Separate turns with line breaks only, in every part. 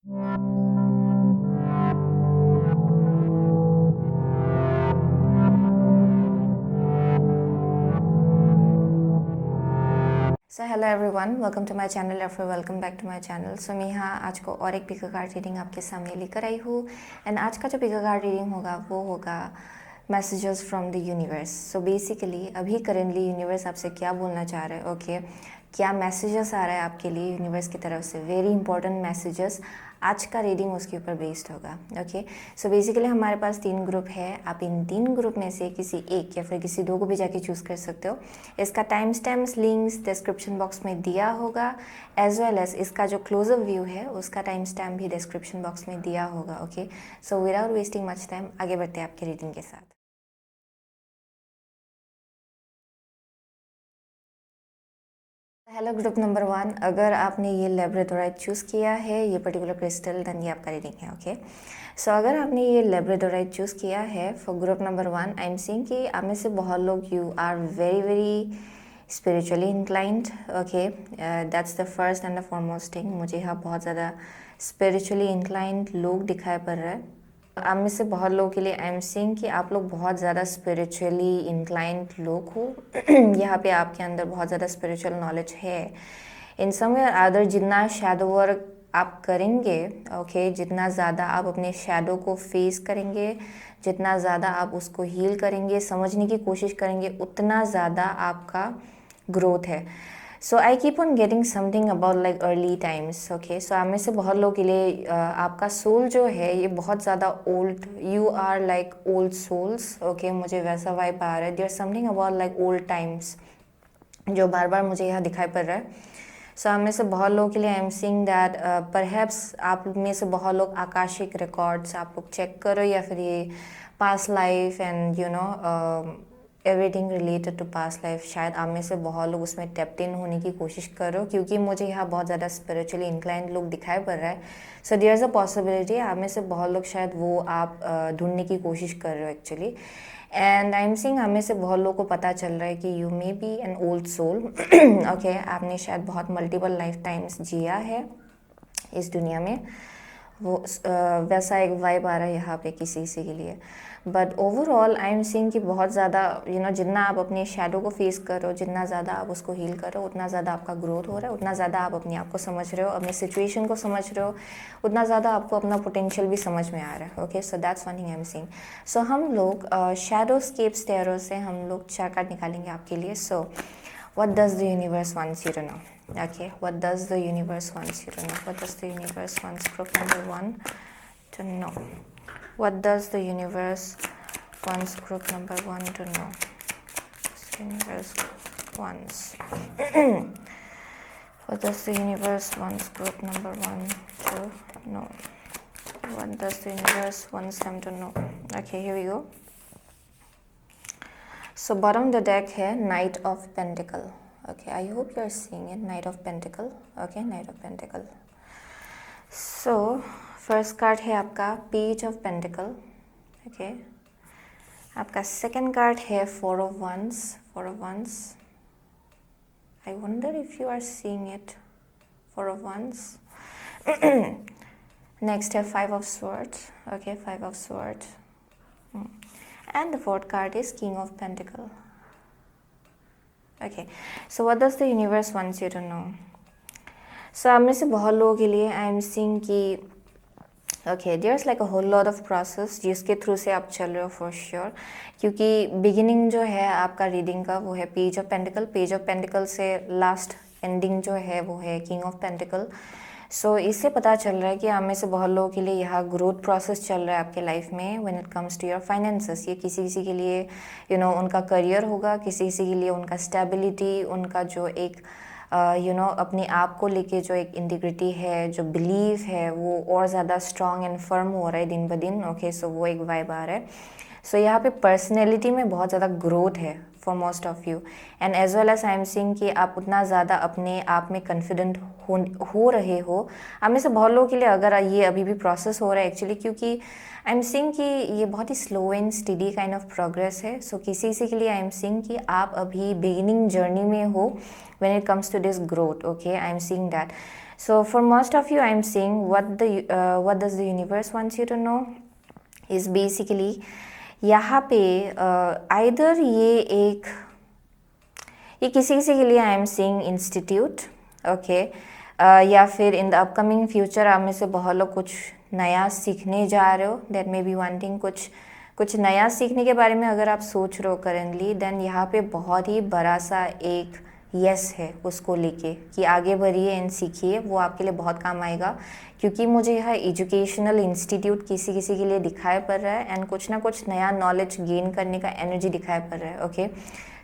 So hello everyone, welcome to my channel और फिर welcome back to my channel. So मैं यहाँ आज को और एक पिका कार्ड रीडिंग आपके सामने लेकर आई हूँ। एंड आज का जो पिका कार्ड रीडिंग होगा वो होगा messages from the universe. So basically अभी करेंटली यूनिवर्स आपसे क्या बोलना चाह रहा है, ओके क्या मैसेजेस आ रहा है आपके लिए यूनिवर्स की तरफ से, वेरी इंपॉर्टेंट मैसेजेस। आज का रीडिंग उसके ऊपर बेस्ड होगा। ओके सो बेसिकली हमारे पास 3 ग्रुप है। आप इन 3 ग्रुप में से किसी एक या फिर किसी 2 को भी जाके चूज़ कर सकते हो। इसका time stamps links description box में दिया होगा, एज वेल एज इसका जो क्लोजअप व्यू है उसका टाइम स्टैम्प भी डिस्क्रिप्शन बॉक्स में दिया होगा। Okay so without wasting much time आगे बढ़ते हैं आपके रीडिंग के साथ। हेलो ग्रुप नंबर 1, अगर आपने ये लैब्राडोराइट चूज़ किया है, ये पर्टिकुलर क्रिस्टल, देन ये आपका रीडिंग है। ओके सो अगर आपने ये लैब्राडोराइट चूज़ किया है for group number 1, I am seeing कि आप में से बहुत लोग you are very very spiritually inclined. Okay that's the first and the foremost thing. मुझे यहाँ बहुत ज़्यादा स्पिरिचुअली इंक्लाइंड लोग दिखाई पड़ रहा है। आप में से बहुत लोगों के लिए आई एम सीइंग कि आप लोग बहुत ज़्यादा स्पिरिचुअली इंक्लाइंड लोग हो। यहाँ पे आपके अंदर बहुत ज़्यादा स्पिरिचुअल नॉलेज है। इन सम वे अदर जितना शैडो वर्क आप करेंगे, ओके जितना ज़्यादा आप अपने शैडो को फेस करेंगे, जितना ज़्यादा आप उसको हील करेंगे, समझने की कोशिश करेंगे, उतना ज़्यादा आपका ग्रोथ है। So I keep on getting something about like early times. Okay so आप में से बहुत लोगों के लिए आपका सोल जो है ये बहुत ज़्यादा old, you are like old souls. Okay मुझे वैसा वाइब आ रहा है। There something about like old times जो बार बार मुझे यहाँ दिखाई पड़ रहा है। सो आप में से बहुत लोगों के लिए I am seeing that perhaps आप में से बहुत लोग आकाशिक रिकॉर्ड्स आप लोग चेक करो, या फिर ये past life and you know everything related to past life, शायद आप में से बहुत लोग उसमें टैप्ड इन होने की कोशिश करो, क्योंकि मुझे यहाँ बहुत ज़्यादा स्पिरिचुअली इंक्लाइंड लोग दिखाई पड़ रहा है। So there is a possibility आप में से बहुत लोग शायद वो आप ढूंढने की कोशिश कर रहे हो actually. And I am seeing हमें से बहुत लोगों को पता चल रहा है कि you may be an old soul. Okay आपने शायद बहुत मल्टीपल लाइफ टाइम्स जिया है इस दुनिया में, वो वैसा एक वाइब आ रहा है यहाँ पे किसी किसी के लिए। But overall I am seeing कि बहुत ज़्यादा यू नो जितना आप अपने शैडो को फेस करो, जितना ज़्यादा आप उसको हील करो, उतना ज़्यादा आपका ग्रोथ हो रहा है, उतना ज़्यादा आप अपने आप को समझ रहे हो, अपने सिचुएशन को समझ रहे हो, उतना ज़्यादा आपको अपना पोटेंशियल भी समझ में आ रहा है। Okay so that's one thing I am seeing. So हम लोग शैडो स्केप्स टैरो से हम लोग 4 कार्ड निकालेंगे आपके लिए। सो what does the universe wants you to know? Okay, what does the universe wants you to know? What does the universe wants group number 1 to know? What does the universe wants group number 1 to know? The universe wants. What does the universe wants group number 1 to know? What does the universe wants them to know? Okay, here we go. So bottom of the deck है Knight of Pentacle. Okay, I hope you are seeing it. Knight of Pentacle. Okay, Knight of Pentacle. So first card है आपका Page of Pentacle. Okay. आपका second card है Four of Wands. Four of Wands. I wonder if you are seeing it. Four of Wands. Next है Five of Swords. Okay, Five of Swords. And the fourth card is King of Pentacle. Okay, so what does the universe wants you to know? So आप में से बहुत लोगों के लिए I am seeing कि okay there is like a whole lot of process जिसके through से आप चल रहे हो फॉर श्योर, क्योंकि बिगिनिंग जो है आपका रीडिंग का वो है page of pentacle, page of pentacle से लास्ट एंडिंग जो है वो है किंग ऑफ पेंटिकल। सो इससे पता चल रहा है कि आप में से बहुत लोगों के लिए यहाँ ग्रोथ प्रोसेस चल रहा है आपके लाइफ में when it comes to your finances. ये किसी किसी के लिए यू नो उनका करियर होगा, किसी किसी के लिए उनका स्टेबिलिटी, उनका जो एक यू नो अपने आप को लेके जो एक इंटीग्रिटी है, जो बिलीव है, वो और ज़्यादा स्ट्रॉन्ग एंड फर्म हो रहा है दिन ब दिन। ओके सो वो एक वाइब आ रहा है। सो यहाँ पे पर्सनैलिटी में बहुत ज़्यादा ग्रोथ है for most of you, and as well as I am seeing कि आप उतना ज़्यादा अपने आप में कॉन्फिडेंट हो रहे हो। आप में से बहुत लोगों के लिए अगर ये अभी भी प्रोसेस हो रहा है एक्चुअली, क्योंकि आई एम सीइंग कि ये बहुत ही slow and steady kind of progress है। सो किसी किसी के लिए आई एम सीइंग कि आप अभी बिगिनिंग जर्नी में हो when it comes to this growth. Okay I am seeing that. So for most of you, I'm saying what does the universe wants you to know is basically यहाँ पे either ये किसी किसी के लिए I am seeing institute, okay, या फिर इन the upcoming future आप में से बहुत लोग कुछ नया सीखने जा रहे हो, दैट मे बी वांटिंग कुछ नया सीखने के बारे में अगर आप सोच रहे हो करेंटली, देन यहाँ पे बहुत ही बड़ा सा एक यस है उसको लेके कि आगे बढ़िए एंड सीखिए, वो आपके लिए बहुत काम आएगा। क्योंकि मुझे यह एजुकेशनल इंस्टीट्यूट किसी किसी के लिए दिखाई पड़ रहा है एंड कुछ ना कुछ नया नॉलेज गेन करने का एनर्जी दिखाई पड़ रहा है, ओके।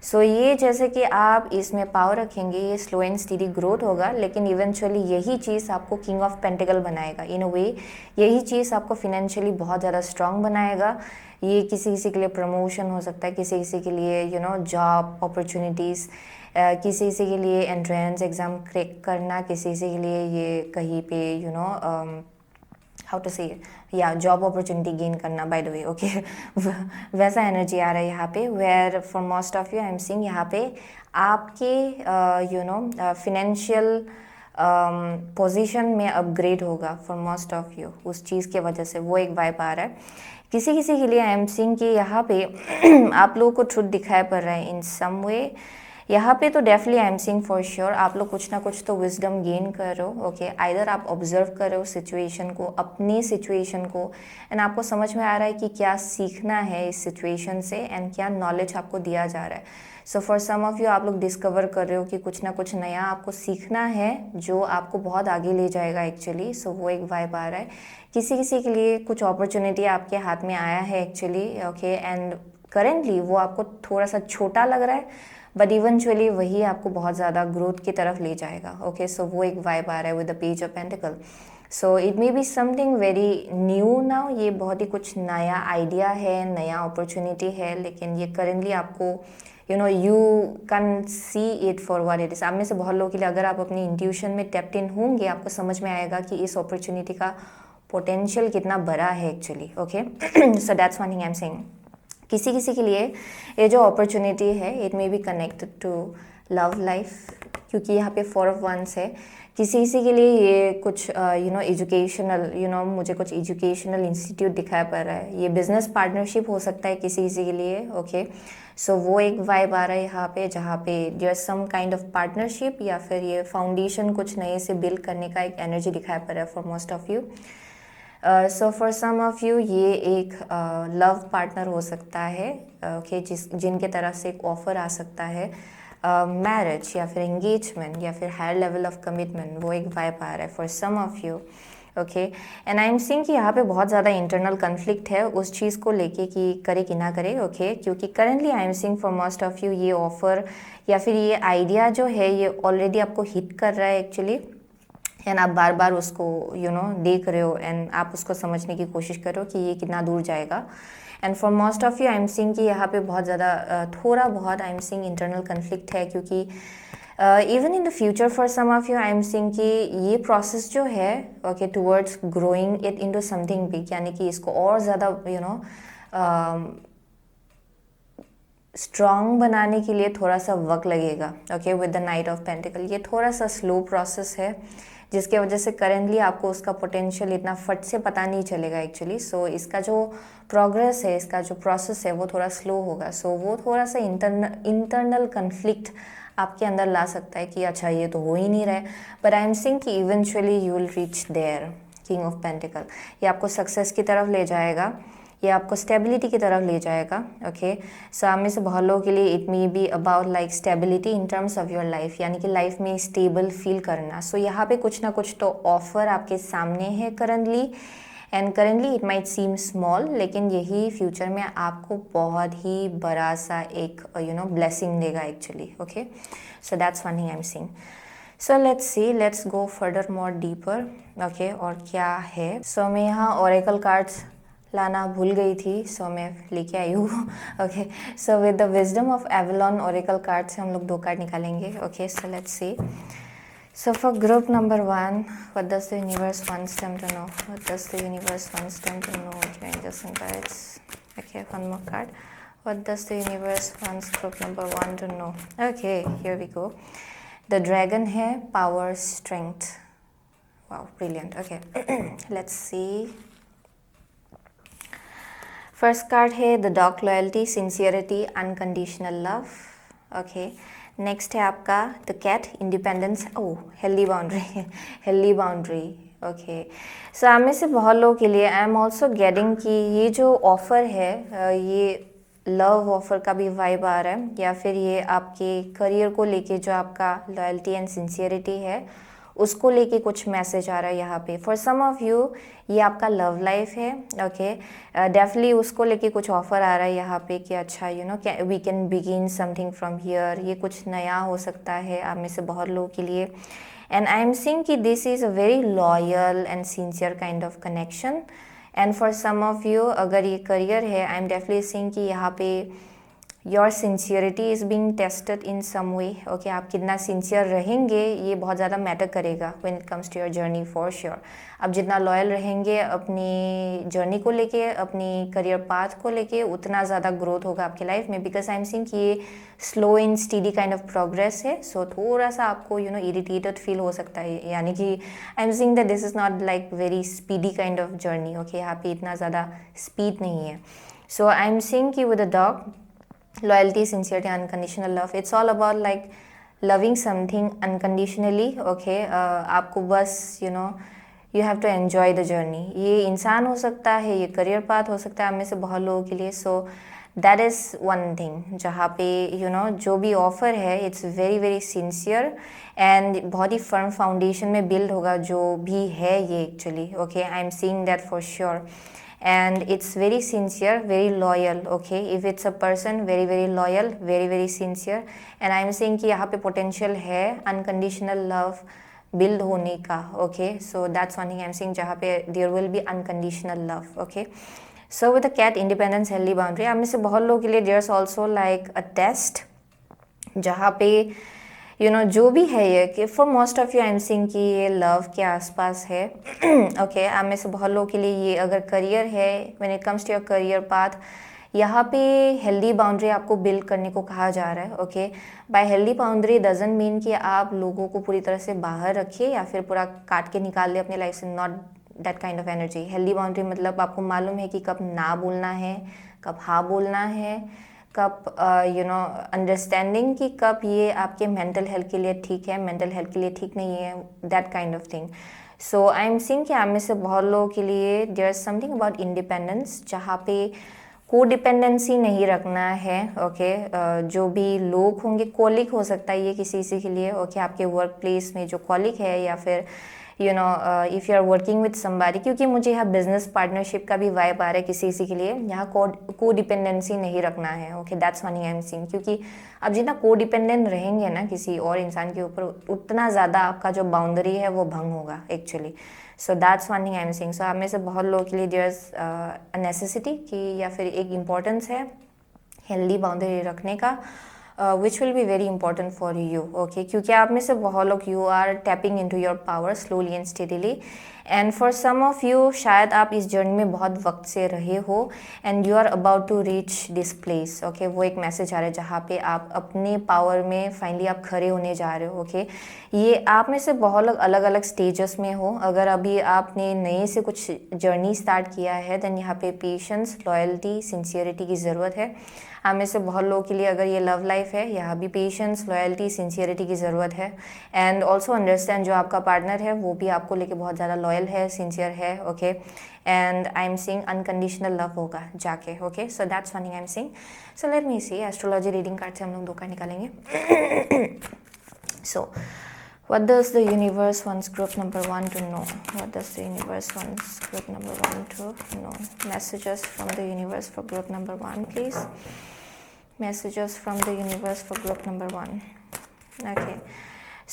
सो ये जैसे कि आप इसमें पावर रखेंगे, ये स्लो एंड स्टीडी ग्रोथ होगा, लेकिन इवेंचुअली यही चीज़ आपको किंग ऑफ पेंटिकल बनाएगा इन अ वे। यही चीज़ आपको फिनेंशियली बहुत ज़्यादा स्ट्रांग बनाएगा। ये किसी किसी के लिए प्रमोशन हो सकता है, किसी किसी के लिए जॉब अपॉर्चुनिटीज़, किसी किसी के लिए एंट्रेंस एग्ज़ाम क्रैक करना, किसी किसी के लिए ये कहीं पे हाउ टू से या जॉब अपॉर्चुनिटी गेन करना, बाय द वे, ओके। वैसा एनर्जी आ रहा है यहाँ पे, where for most of you I am seeing यहाँ पे आपके फिनेंशियल पोजीशन में अपग्रेड होगा फॉर मोस्ट ऑफ यू, उस चीज़ की वजह से वो एक वाइब आ रहा है। किसी किसी के लिए आई एम सीइंग कि यहाँ पे आप लोगों को ट्रुथ दिखाई पड़ रहा है इन सम वे। यहाँ पे तो definitely I am seeing for sure आप लोग कुछ ना कुछ तो विजडम गेन कर रहे हो, ओके। आइदर आप ऑब्जर्व कर रहे हो सिचुएशन को, अपनी सिचुएशन को, एंड आपको समझ में आ रहा है कि क्या सीखना है इस सिचुएशन से एंड क्या नॉलेज आपको दिया जा रहा है। So for some of you आप लोग डिस्कवर कर रहे हो कि कुछ ना कुछ नया आपको सीखना है जो आपको बहुत आगे ले जाएगा एक्चुअली। सो वो एक वाइब आ रहा है। किसी किसी के लिए कुछ अपॉर्चुनिटी आपके हाथ में आया है एक्चुअली, ओके, एंड करेंटली वो आपको थोड़ा सा छोटा लग रहा है, बट इवेंचुअली वही आपको बहुत ज़्यादा ग्रोथ की तरफ ले जाएगा, ओके। सो वो एक वाइब आ रहा है with the page of pentacle. So it may be something very new now, ये बहुत ही कुछ नया आइडिया है, नया अपॉर्चुनिटी है, लेकिन ये करेंटली आपको you can see it for what it is. आप में से बहुत लोगों के लिए अगर आप अपनी इंट्यूशन में टैप्ड इन होंगे, आपको समझ में आएगा कि इस अपॉर्चुनिटी का पोटेंशियल कितना बड़ा है actually, okay. So that's one thing I am saying. किसी किसी के लिए ये जो अपॉर्चुनिटी है it may be connected to love life, क्योंकि यहाँ पे 4 ऑफ वंस है। किसी किसी के लिए ये कुछ एजुकेशनल मुझे कुछ एजुकेशनल इंस्टीट्यूट दिखाई पड़ रहा है। ये बिजनेस पार्टनरशिप हो सकता है किसी किसी के लिए, ओके। सो वो एक वाइब आ रहा है यहाँ पे, जहाँ पे there some kind of partnership या फिर ये फाउंडेशन कुछ नए से बिल्ड करने का एक एनर्जी दिखाई पड़ रहा है for most of you. So for some of you ये एक लव पार्टनर हो सकता है, ओके, जिनके तरफ से एक ऑफर आ सकता है मैरिज या फिर एंगेजमेंट या फिर हायर लेवल ऑफ कमिटमेंट, वो एक वाइब आ रहा है for some of you, okay. And I am seeing कि यहाँ पे बहुत ज़्यादा इंटरनल कन्फ्लिक्ट है उस चीज़ को लेके कि करे कि ना करे, ओके। क्योंकि currently I am seeing for most of you ये ऑफर या फिर ये आइडिया जो है ये ऑलरेडी आपको हिट कर रहा है एक्चुअली, एंड आप बार बार उसको देख रहे हो एंड आप उसको समझने की कोशिश कर रहे हो कि ये कितना दूर जाएगा। And for most of you I am seeing कि यहाँ पे बहुत ज़्यादा थोड़ा बहुत I am seeing internal conflict है, क्योंकि even in the future for some of you I am seeing कि ये प्रोसेस जो है, okay, towards growing it into something big, यानी कि इसको और ज़्यादा स्ट्रॉन्ग बनाने के लिए थोड़ा सा वक्त लगेगा, okay, with the night of pentacle. ये थोड़ा सा स्लो प्रोसेस है, जिसके वजह से करेंटली आपको उसका पोटेंशियल इतना फट से पता नहीं चलेगा एक्चुअली। सो इसका जो प्रोग्रेस है, इसका जो प्रोसेस है वो थोड़ा स्लो होगा। सो वो थोड़ा सा इंटरनल कन्फ्लिक्ट आपके अंदर ला सकता है कि अच्छा ये तो हो ही नहीं रहा है, बट आई एम सीइंग कि eventually you will reach there king of pentacle. ये आपको सक्सेस की तरफ ले जाएगा, ये आपको स्टेबिलिटी की तरफ ले जाएगा, ओके। सो आप में से बहुत लोगों के लिए it may be about like stability in terms of your life, यानी कि लाइफ में स्टेबल फील करना। सो यहाँ पे कुछ ना कुछ तो ऑफर आपके सामने है currently, and currently it might seem small, लेकिन यही फ्यूचर में आपको बहुत ही बड़ा सा एक ब्लेसिंग देगा actually, okay. So that's one thing I am seeing. So let's C, let's go further more deeper, okay. और क्या है, सो मैं यहाँ ओरेकल कार्ड्स लाना भूल गई थी, सो मैं लेके आई हूँ, okay. So with the wisdom of Avalon oracle card से हम लोग 2 कार्ड निकालेंगे, okay. So let's see. So for group number 1, what does the universe wants them to know, what does the universe wants them to know, angels and guides, okay. One more card, what does the universe wants group number 1 to know, okay. Here we go. The dragon है power strength, Wow, brilliant. Okay, let's see. First card है the dog, loyalty, sincerity, unconditional love. Okay, next है आपका the cat, independence, oh healthy boundary. Healthy boundary. Okay, so आप में से बहुत लोगों के लिए आई एम ऑल्सो गेटिंग कि ये जो ऑफ़र है ये लव ऑफर का भी वाइब आ रहा है, या फिर ये आपके करियर को लेके जो आपका लॉयल्टी एंड सिंसियरिटी है उसको लेके कुछ मैसेज आ रहा है यहाँ पे. फॉर सम ऑफ यू ये आपका लव लाइफ है. ओके, डेफिनेटली उसको लेके कुछ ऑफर आ रहा है यहाँ पे कि अच्छा you know we can begin something from here. ये कुछ नया हो सकता है आप में से बहुत लोगों के लिए. एंड आई एम सीइंग कि this is a very loyal and sincere kind of connection. And for some of you अगर ये करियर है, आई एम डेफिनेटली सीइंग कि यहाँ पे your sincerity is being tested in some way. Okay, आप कितना sincere रहेंगे ये बहुत ज़्यादा मैटर करेगा when it comes to your journey for sure. आप जितना लॉयल रहेंगे अपनी जर्नी को लेके, अपनी करियर पाथ को लेके, उतना ज़्यादा ग्रोथ होगा आपकी लाइफ में. बिकॉज आई एम सीइंग कि ये slow and steady kind of progress है. सो थोड़ा सा आपको यू नो इरिटेटेड फील हो सकता है, यानी कि आई am seeing that this is not like very speedy kind of journey. Okay, यहाँ पे इतना ज़्यादा स्पीड नहीं है. सो आई एम सीइंग कि with a dog, loyalty, sincerity, unconditional love, it's all about like loving something unconditionally. Okay, आपको बस you know you have to enjoy the journey. ये इंसान हो सकता है, ये करियर पाथ हो सकता है आप में से बहुत लोगों के लिए. सो दैट इज़ वन थिंग जहाँ पे यू नो जो भी ऑफ़र है it's very very sincere and बहुत ही फर्म फाउंडेशन में बिल्ड होगा जो भी है ये actually. Okay, I am seeing that for sure. And it's very sincere, very loyal. Okay, if it's a person very very loyal, very very sincere, and I'm saying कि यहाँ पे potential है unconditional love build होने का. Okay, so that's one thing I'm saying जहाँ पे there will be unconditional love. Okay, so with the cat, independence, healthy boundary, आप में से बहुत लोगों के लिए there's also like a test जहाँ पे यू नो जो भी है ये कि for most of you I am seeing कि ये लव के आसपास है. ओके, आप में से बहुत लोगों के लिए ये अगर करियर है, when it comes to your career path, यहाँ पे हेल्दी बाउंड्री आपको बिल्ड करने को कहा जा रहा है. Okay, by healthy boundary doesn't mean कि आप लोगों को पूरी तरह से बाहर रखिए या फिर पूरा काट के निकाल दे अपनी लाइफ से. Not that kind of energy. Healthy boundary मतलब आपको मालूम है कि कब ना बोलना है, कब हाँ बोलना है, कब यू नो अंडरस्टैंडिंग कि कब ये आपके मेंटल हेल्थ के लिए ठीक है, मेंटल हेल्थ के लिए ठीक नहीं है, that kind of thing. So I am seeing कि आप में से बहुत लोगों के लिए there is something about independence जहाँ पे को डिपेंडेंसी नहीं रखना है. ओके, जो भी लोग होंगे, कॉलिग हो सकता है ये किसी के लिए. ओके, आपके वर्क प्लेस में जो कॉलिग है या फिर you know if you are working with somebody, क्योंकि मुझे यहाँ बिजनेस पार्टनरशिप का भी वाइब आ रहा है किसी के लिए. यहाँ को डिपेंडेंसी नहीं रखना है. Okay, that's one I am seeing, क्योंकि आप जितना को डिपेंडेंट रहेंगे ना किसी और इंसान के ऊपर, उतना ज़्यादा आपका जो बाउंड्री है वो भंग होगा actually. So that's one thing I am seeing. So आप में से बहुत लोगों के लिए देयर इज अ नेसेसिटी कि या फिर एक इम्पोर्टेंस है हेल्दी बाउंड्री रखने का, which will be very important for you. Okay, क्योंकि आप में से बहुत लोग you are tapping into your power slowly and steadily, and for some of you शायद आप इस जर्नी में बहुत वक्त से रहे हो and you are about to reach this place. Okay, वो एक मैसेज आ रहा है जहाँ पे आप अपने पावर में फाइनली आप खड़े होने जा रहे हो. Okay, ये आप में से बहुत लोग अलग अलग स्टेजेस में हो. अगर अभी आपने नए से कुछ जर्नी स्टार्ट किया है देन यहाँ पे पेशेंस, लॉयल्टी, सिंसियरिटी की ज़रूरत है. आप में से बहुत लोगों के लिए अगर ये लव लाइफ है, यहाँ भी पेशेंस, लॉयल्टी, सिंसियरिटी की ज़रूरत है. एंड ऑल्सो अंडरस्टैंड जो आपका पार्टनर है वो भी आपको लेके बहुत ज़्यादा लॉयल है, सिंसियर है. Okay, and I am seeing unconditional love होगा जाके. Okay, so that's one thing I am seeing. So let me see, astrology reading card से हम लोग 2 कार्ड निकालेंगे. सो what does the universe wants group number 1 to know? What does the universe wants group number 1 to know? Messages from the universe for group number 1, please. Messages from the universe for group number 1. Okay,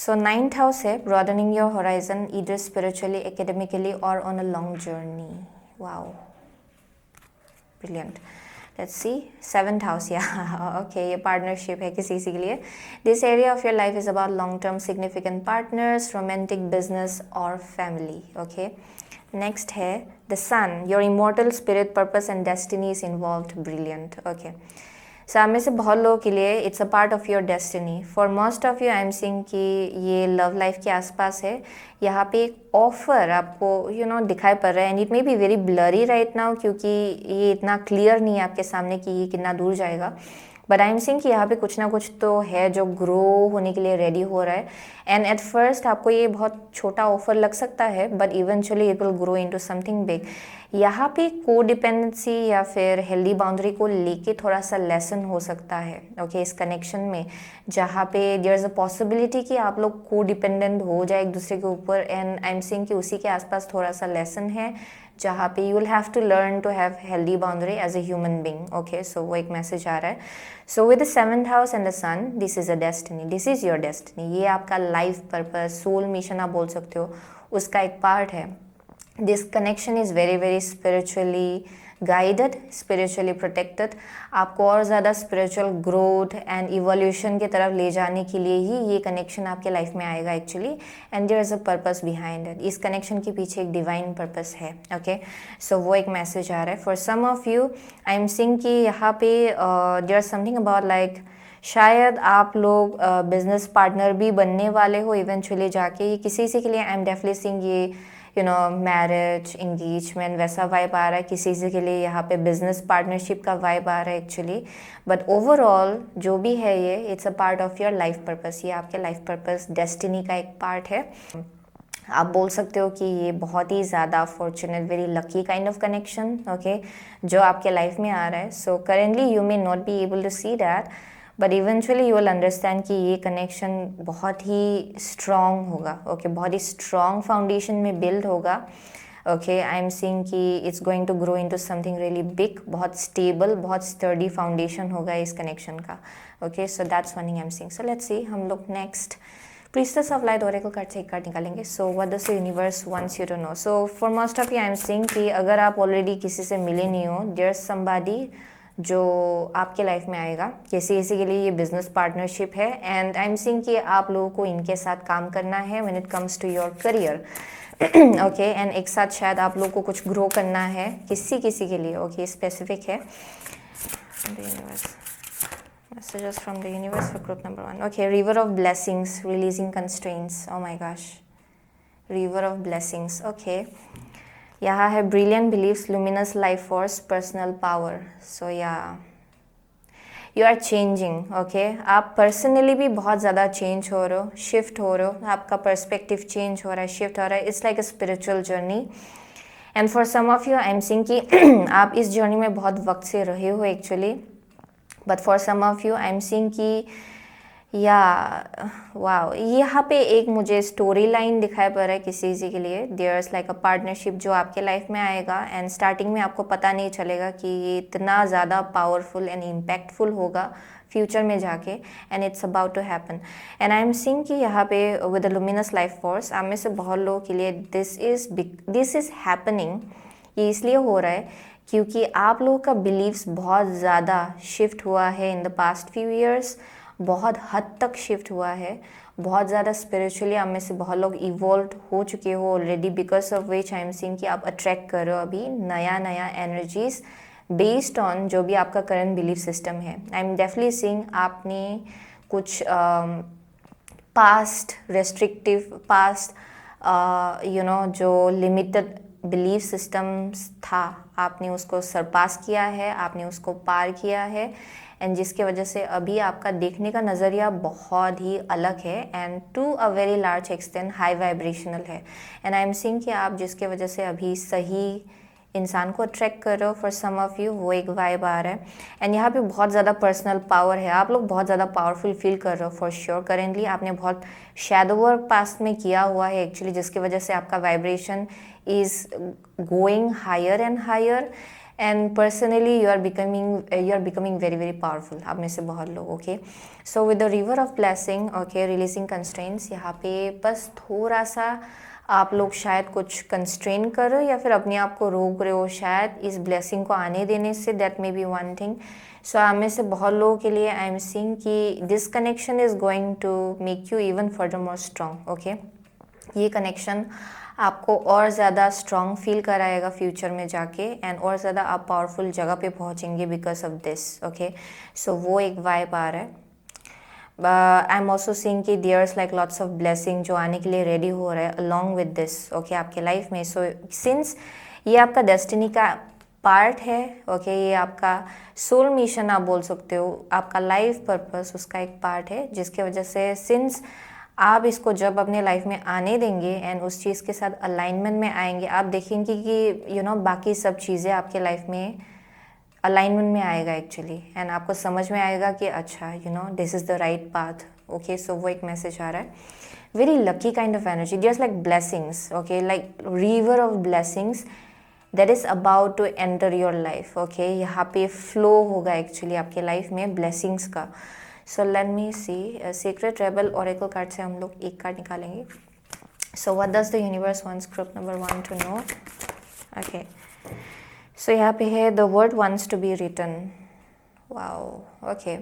so 9th house है broadening your horizon either spiritually, academically or on a long journey. Wow, brilliant. Let's see, 7th house. Yeah, okay, ये partnership है किसी के लिए. This area of your life is about long-term significant partners, romantic, business or family. Okay, next है the sun, your immortal spirit, purpose and destiny is involved. Brilliant. Okay, आप में से बहुत लोगों के लिए it's a part of your destiny. For most of you I am seeing कि ये लव लाइफ के आसपास है। यहाँ पे एक ऑफर आपको दिखाई पड़ रहा है, and it may be very blurry right now, क्योंकि ये इतना क्लियर नहीं है आपके सामने कि ये कितना दूर जाएगा। बट आई एम सीइंग कि यहाँ पे कुछ ना कुछ तो है जो ग्रो होने के लिए रेडी हो रहा है। एंड एट फर्स्ट आपको ये बहुत छोटा ऑफर लग सकता है, but eventually it will grow into something big. यहाँ पे को डिपेंडेंसी या फिर हेल्दी बाउंड्री को लेके थोड़ा सा लेसन हो सकता है ओके इस कनेक्शन में, जहाँ पे देयर इज़ अ पॉसिबिलिटी कि आप लोग को डिपेंडेंट हो जाए एक दूसरे के ऊपर। एंड आई एम सीइंग कि उसी के आसपास थोड़ा सा लेसन है, जहाँ पे you will have to learn to have healthy boundary as a human being okay. So वो एक मैसेज आ रहा है। So with the 7th house and the sun, this is a destiny, this is your destiny. ये आपका life purpose, soul mission आप बोल सकते हो, उसका एक पार्ट है। This connection is very very spiritually guided, spiritually protected. आपको और ज़्यादा स्पिरिचुअल ग्रोथ एंड इवोल्यूशन की तरफ ले जाने के लिए ही ये कनेक्शन आपके लाइफ में आएगा actually. And there is a purpose behind it. इस कनेक्शन के पीछे एक डिवाइन पर्पस है ओके। सो वो एक मैसेज आ रहा है for some of you. I am seeing कि यहाँ पे there is something about like शायद आप लोग बिजनेस पार्टनर भी बनने वाले हो इवेंचुअली जाके। ये किसी के लिए आई एम डेफिनेटली सीइंग ये मैरिज, इंगेजमेंट वैसा वाइब आ रहा है। किसी के लिए यहाँ पे बिजनेस पार्टनरशिप का वाइब आ रहा है एक्चुअली। बट ओवरऑल जो भी है ये it's a part of your life purpose. ये आपके लाइफ पर्पस डेस्टिनी का एक पार्ट है। आप बोल सकते हो कि ये बहुत ही ज़्यादा fortunate, very lucky kind of connection okay जो आपके लाइफ में आ रहा है। So currently you may not be able to see that, but eventually you will understand कि ये कनेक्शन बहुत ही स्ट्रॉन्ग होगा ओके बहुत ही स्ट्रॉन्ग फाउंडेशन में बिल्ड होगा ओके। आई एम सीइंग कि it's going to grow into something really big, बहुत स्टेबल, बहुत स्टर्डी फाउंडेशन होगा इस कनेक्शन का okay. So that's one thing I am seeing. So let's see, हम लोग next priestess of light oracle card से एक कार्ड निकालेंगे। So what does the universe wants you to know. So for most of you I am seeing कि अगर आप already किसी से मिले नहीं हो, देयर इज समबडी जो आपके लाइफ में आएगा। किसी के लिए ये बिजनेस पार्टनरशिप है। एंड आई एम सीइंग कि आप लोगों को इनके साथ काम करना है when it comes to your career okay. And एक साथ शायद आप लोगों को कुछ ग्रो करना है किसी के लिए ओके स्पेसिफिक है। Messages from the universe for group number 1. Okay, river of blessings, releasing constraints. Oh my gosh. River of blessings. Okay. यहाँ है brilliant beliefs, luminous life force, personal power. So yeah, you are changing. Okay. आप personally भी बहुत ज़्यादा change हो रहे हो, shift हो रहे हो, आपका perspective change हो रहा है, shift हो रहा है. It's like a spiritual journey. And for some of you, I'm seeing कि आप इस journey में बहुत वक्त से रहे हो actually. But for some of you I am seeing कि या वाओ, यहाँ पे एक मुझे स्टोरी लाइन दिखाई पड़ रहा है किसी के लिए। There is like a partnership जो आपके लाइफ में आएगा एंड स्टार्टिंग में आपको पता नहीं चलेगा कि ये इतना ज़्यादा पावरफुल एंड इम्पैक्टफुल होगा फ्यूचर में जाके। And it's about to happen. And I am seeing कि यहाँ पे with the luminous life force आप में से बहुत लोगों के लिए दिस इज़ हैपनिंग। ये इसलिए हो रहा है क्योंकि आप लोगों का बिलीव्स बहुत ज़्यादा शिफ्ट हुआ है इन द पास्ट फ्यू ईयर्स, बहुत हद तक शिफ्ट हुआ है, बहुत ज़्यादा स्पिरिचुअली आप में से बहुत लोग इवॉल्व हो चुके हो already, because of which I am seeing कि आप अट्रैक्ट कर रहे हो अभी नया एनर्जीज बेस्ड ऑन जो भी आपका करंट बिलीफ सिस्टम है। आई एम डेफिनेटली सीइंग आपने कुछ पास्ट रेस्ट्रिक्टिव, पास्ट जो लिमिटेड बिलीफ सिस्टम्स था, आपने उसको सरपास किया है, आपने उसको पार किया है। एंड जिसके वजह से अभी आपका देखने का नज़रिया बहुत ही अलग है and to a very large extent high vibrational है। एंड आई एम सीइंग कि आप जिसके वजह से अभी सही इंसान को अट्रैक्ट कर रहे हो, फॉर सम ऑफ यू वो एक वाइब आ रहा है। एंड यहाँ पे बहुत ज़्यादा पर्सनल पावर है, आप लोग बहुत ज़्यादा पावरफुल फील कर रहे हो फॉर श्योर। करेंटली आपने बहुत शैडो वर्क पास्ट में किया हुआ है एक्चुअली, जिसकी वजह से आपका vibration is going higher and higher and personally you are becoming very very powerful आप में से बहुत लोग okay. So with the river of blessing okay releasing constraints, यहाँ पे बस थोड़ा सा आप लोग शायद कुछ कंस्ट्रेन कर रहे हो या फिर अपने आप को रोक रहे हो शायद इस ब्लेसिंग को आने देने से, that may be one thing. So आप में से बहुत लोगों के लिए आई एम सीइंग कि this connection is going to make you even further more strong okay. ये कनेक्शन आपको और ज़्यादा स्ट्रॉन्ग फील कराएगा फ्यूचर में जाके, एंड और ज़्यादा आप पावरफुल जगह पे पहुँचेंगे because of this. Okay, so वो एक वाइब आ रहा है। आई एम ऑल्सो सीइंग कि there's like lots of blessing जो आने के लिए रेडी हो रहा है अलॉन्ग विद दिस। ओके, आपके लाइफ में। सो सिंस ये आपका डेस्टिनी का पार्ट है, ओके, ये आपका सोल मिशन आप बोल सकते हो, आपका लाइफ पर्पस उसका एक पार्ट है, जिसके वजह से सिंस आप इसको जब अपने लाइफ में आने देंगे एंड उस चीज़ के साथ अलाइनमेंट में आएंगे, आप देखेंगे कि बाकी सब चीज़ें आपके लाइफ में अलाइनमेंट में आएगा एक्चुअली, एंड आपको समझ में आएगा कि अच्छा this is the right path. Okay, so वो एक मैसेज आ रहा है, very lucky kind of energy, just like blessings. Okay, like river of blessings that is about to enter your life. Okay, यहाँ पे फ्लो होगा एक्चुअली आपके life में ब्लेसिंग्स का। So let me see, secret rebel oracle card से हम लोग एक कार्ड निकालेंगे। So what does the universe wants group number 1 to know. Okay, so यहाँ पे है the word wants to be written. Wow, okay,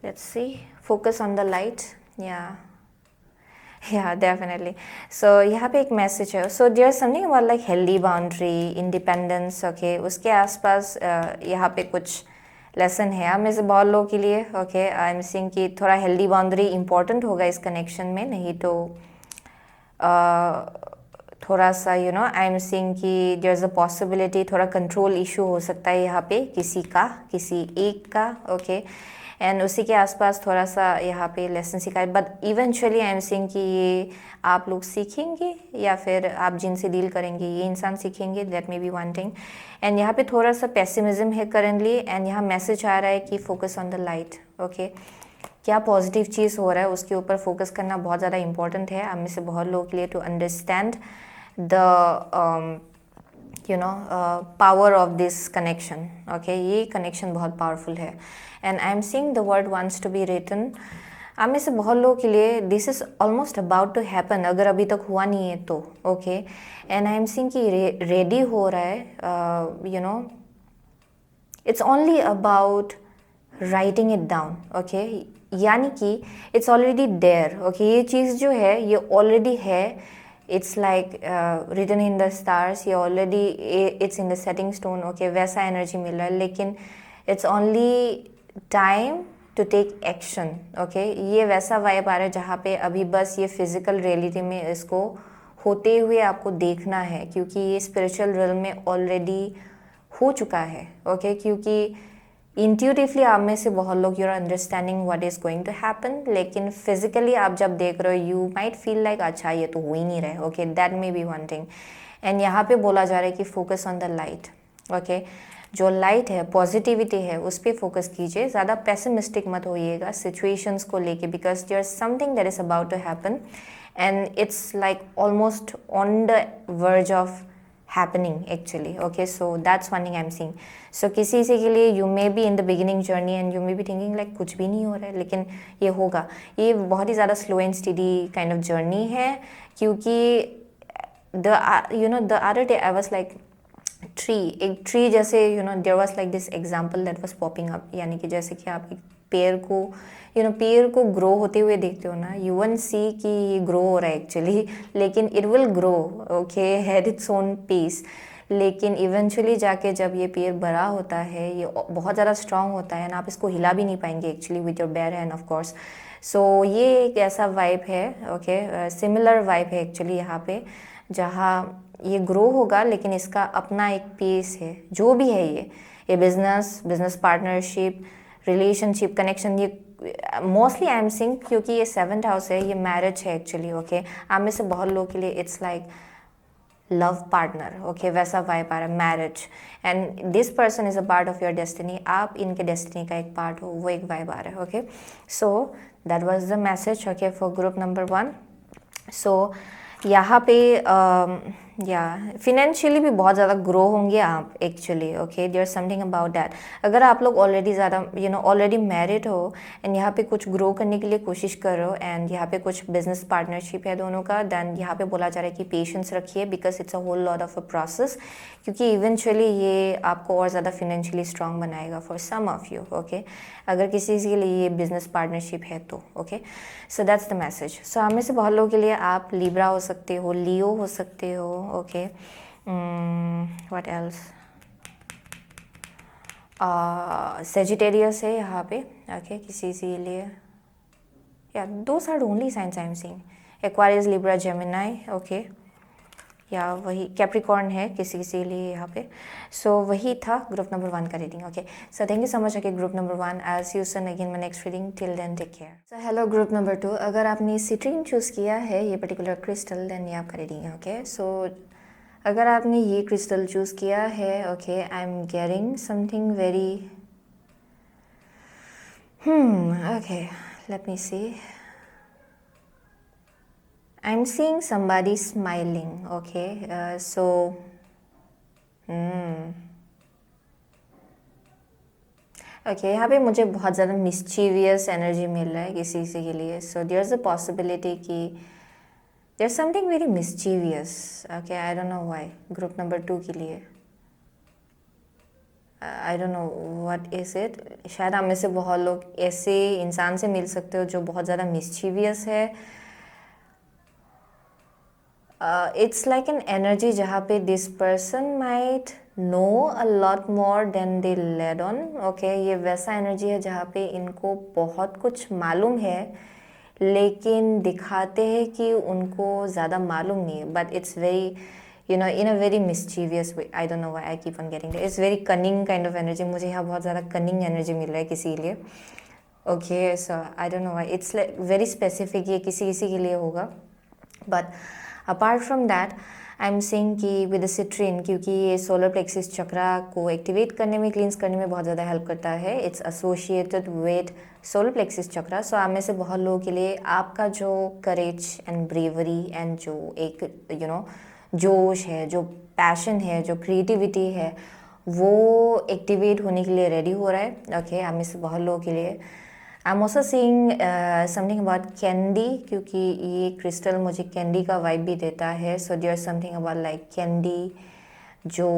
let's see, focus on the light. Yeah definitely. So यहाँ पे एक मैसेज है, so there something about like healthy boundary, independence. Okay, उसके आसपास यहाँ पे कुछ लेसन है आप में से बहुत लोगों के लिए। ओके, आई एम सीइंग कि थोड़ा हेल्दी बाउंड्री इंपॉर्टेंट होगा इस कनेक्शन में, नहीं तो थोड़ा सा आई एम सीइंग कि देयर इज़ अ पॉसिबिलिटी थोड़ा कंट्रोल इशू हो सकता है यहाँ पे किसी एक का। ओके, एंड उसी के आसपास थोड़ा सा यहाँ पे लेसन सिखाए, but eventually I am seeing कि ये आप लोग सीखेंगे या फिर आप जिनसे डील करेंगे ये इंसान सीखेंगे, that may be one thing. And यहाँ पे थोड़ा सा पेसिमिज्म है करेंटली, एंड यहाँ मैसेज आ रहा है कि focus on the light. Okay, क्या पॉजिटिव चीज़ हो रहा है उसके ऊपर फोकस करना बहुत ज़्यादा इंपॉर्टेंट है आप में से बहुत लोगों के लिए, to understand the power of this connection. Okay, ये कनेक्शन बहुत पावरफुल है, and I am seeing the word wants to be written. आप में से बहुत लोगों के लिए this is almost about to happen, अगर अभी तक हुआ नहीं है तो। Okay, and I am seeing कि रेडी हो रहा है, it's only about writing it down. Okay, यानी कि इट्स ऑलरेडी देयर। ओके, ये चीज़ जो है ये ऑलरेडी है, it's like written in the stars, ये already it's in the setting stone. Okay, वैसा एनर्जी मिल रहा है, लेकिन it's only time to take action. Okay, ये वैसा वाइब आ रहा है जहाँ पे अभी बस ये फिजिकल रियलिटी में इसको होते हुए आपको देखना है, क्योंकि ये स्पिरिचुअल रियल्म में ऑलरेडी हो चुका है। ओके, क्योंकि इंट्यूटिवली आप में से बहुत लोग you are understanding what is going to happen, लेकिन फिजिकली आप जब देख रहे हो यू माइट फील लाइक अच्छा ये तो हो ही नहीं रहा है। Okay, that may be one thing, and यहाँ पे बोला जा रहा है कि focus on the light. Okay, जो लाइट है, पॉजिटिविटी है, उस पर फोकस कीजिए, ज़्यादा पेसिमिस्टिक मत होइएगा सिचुएशंस को लेके, because there is something that is about to happen and it's like almost on the verge of happening actually. Okay, so that's one thing I'm seeing. So किसी के लिए you may be in the beginning journey and you may be thinking like कुछ भी नहीं हो रहा है, लेकिन ये होगा। ये बहुत ही ज़्यादा slow and steady kind of journey है, क्योंकि the other day I was like एक ट्री जैसे there was like this example that was popping up, यानी कि जैसे कि आप एक पेड़ को पेड़ को ग्रो होते हुए देखते हो ना, यू वन सी कि ये ग्रो हो रहा है एक्चुअली, लेकिन it will grow. Okay, had its own pace, लेकिन इवेंचुअली जाके जब ये पेड़ बड़ा होता है ये बहुत ज़्यादा स्ट्रांग होता है ना, आप इसको हिला भी नहीं पाएंगे actually with your bare hand of course. So ये एक ऐसा वाइब है। ओके, सिमिलर वाइब है एक्चुअली यहाँ पे, जहाँ ये ग्रो होगा लेकिन इसका अपना एक पेस है, जो भी है ये बिजनेस पार्टनरशिप, रिलेशनशिप, कनेक्शन, ये मोस्टली आई एम सिंग, क्योंकि ये 7th हाउस है, ये मैरिज है एक्चुअली। ओके, आप में से बहुत लोगों के लिए it's like love partner. Okay, वैसा वाइब आ रहा है, marriage, and this person is a part of your destiny, आप इनके डेस्टिनी का एक पार्ट हो, वो एक वाइब आ रहा है। Okay, so that was the message. Okay, for group number 1। सो यहाँ पे या फिनेंशियली भी बहुत ज़्यादा ग्रो होंगे आप actually, okay, there something about that. अगर आप लोग ऑलरेडी ज़्यादा ऑलरेडी मैरिड हो एंड यहाँ पे कुछ ग्रो करने के लिए कोशिश कर रहे हो एंड यहाँ पे कुछ बिजनेस पार्टनरशिप है दोनों का, देन यहाँ पे बोला जा रहा है कि पेशेंस रखिए because it's a whole lot of a process, क्योंकि इवेंचुअली ये आपको और ज़्यादा फिनेंशियली स्ट्रांग बनाएगा for some of you, okay, अगर किसी के लिए ये बिजनेस पार्टनरशिप है तो, okay. So that's the message. So हमें से बहुत लोगों के लिए आप लिब्रा हो सकते हो, लियो हो सकते हो, ओके, व्हाट एल्स, सेजिटेरियस है यहाँ पे, ओके, किसी के लिए, या those are only signs I am seeing. Aquarius, Libra, Gemini, okay, या वही कैप्रिकॉर्न है किसी के लिए यहाँ पे। सो वही था ग्रुप नंबर 1 का reading, okay. So thank you so much, okay, group number 1। I see you soon again my next reading, till then take care. So hello group number 2, अगर आपने सिट्रीन चूज़ किया है ये पर्टिकुलर क्रिस्टल, देन ये आपका reading है, okay. सो अगर आपने ये क्रिस्टल चूज़ किया है, okay, I am getting something very okay, let me see, I'm seeing somebody smiling, okay, so okay, यहाँ पे मुझे बहुत ज़्यादा मिस्चीवियस एनर्जी मिल रहा है किसी के लिए। So there is a possibility कि there something very mischievous, okay, I don't know why. Group number 2 के लिए I don't know what is it. शायद आप में से बहुत लोग ऐसे इंसान से मिल सकते हो जो बहुत ज़्यादा मिस्चीवियस है। इट्स लाइक एन एनर्जी जहाँ पे this person might know a lot more than they led on, okay. ये वैसा एनर्जी है जहाँ पे इनको बहुत कुछ मालूम है लेकिन दिखाते हैं कि उनको ज़्यादा मालूम नहीं है, but it's very in a very mischievous way. I don't know why I keep on getting that. It's very cunning kind of energy. मुझे यहाँ बहुत ज़्यादा cunning energy मिल रहा है किसी के लिए, okay, so I don't know why. It's like very specific, ये किसी के लिए होगा, but apart from that I am saying कि विद द सिट्रीन, क्योंकि ये सोलर प्लेक्सिस चक्रा को एक्टिवेट करने में, क्लींस करने में बहुत ज़्यादा हेल्प करता है। It's associated with solar plexus chakra. So आप में से बहुत लोगों के लिए आपका जो करेज एंड ब्रेवरी एंड जो एक जोश है, जो पैशन है, जो क्रिएटिविटी है, वो एक्टिवेट होने के लिए रेडी हो रहा है, ओके। आप में से बहुत लोगों के लिए I am also seeing something about candy, क्योंकि ये क्रिस्टल मुझे कैंडी का वाइब भी देता है। So there something about like candy जो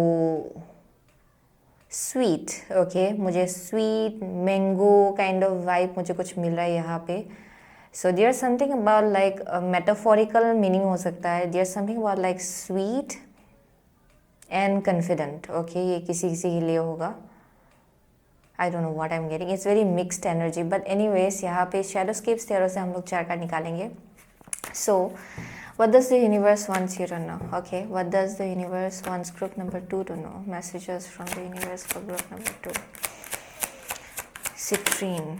स्वीट, ओके, मुझे sweet mango kind of vibe मुझे कुछ मिल रहा है यहाँ पे। So there something about like metaphorical meaning हो सकता है। There something about like sweet and confident, okay, ये किसी के लिए होगा। I don't know what I'm getting. It's very mixed energy. But anyways, यहाँ पे Shadowscapes Tarot से हम लोग 4 कार्ड निकालेंगे. So, what does the universe wants you to know? Okay, what does the universe wants group number 2 to know? Messages from the universe for group number 2. Citrine.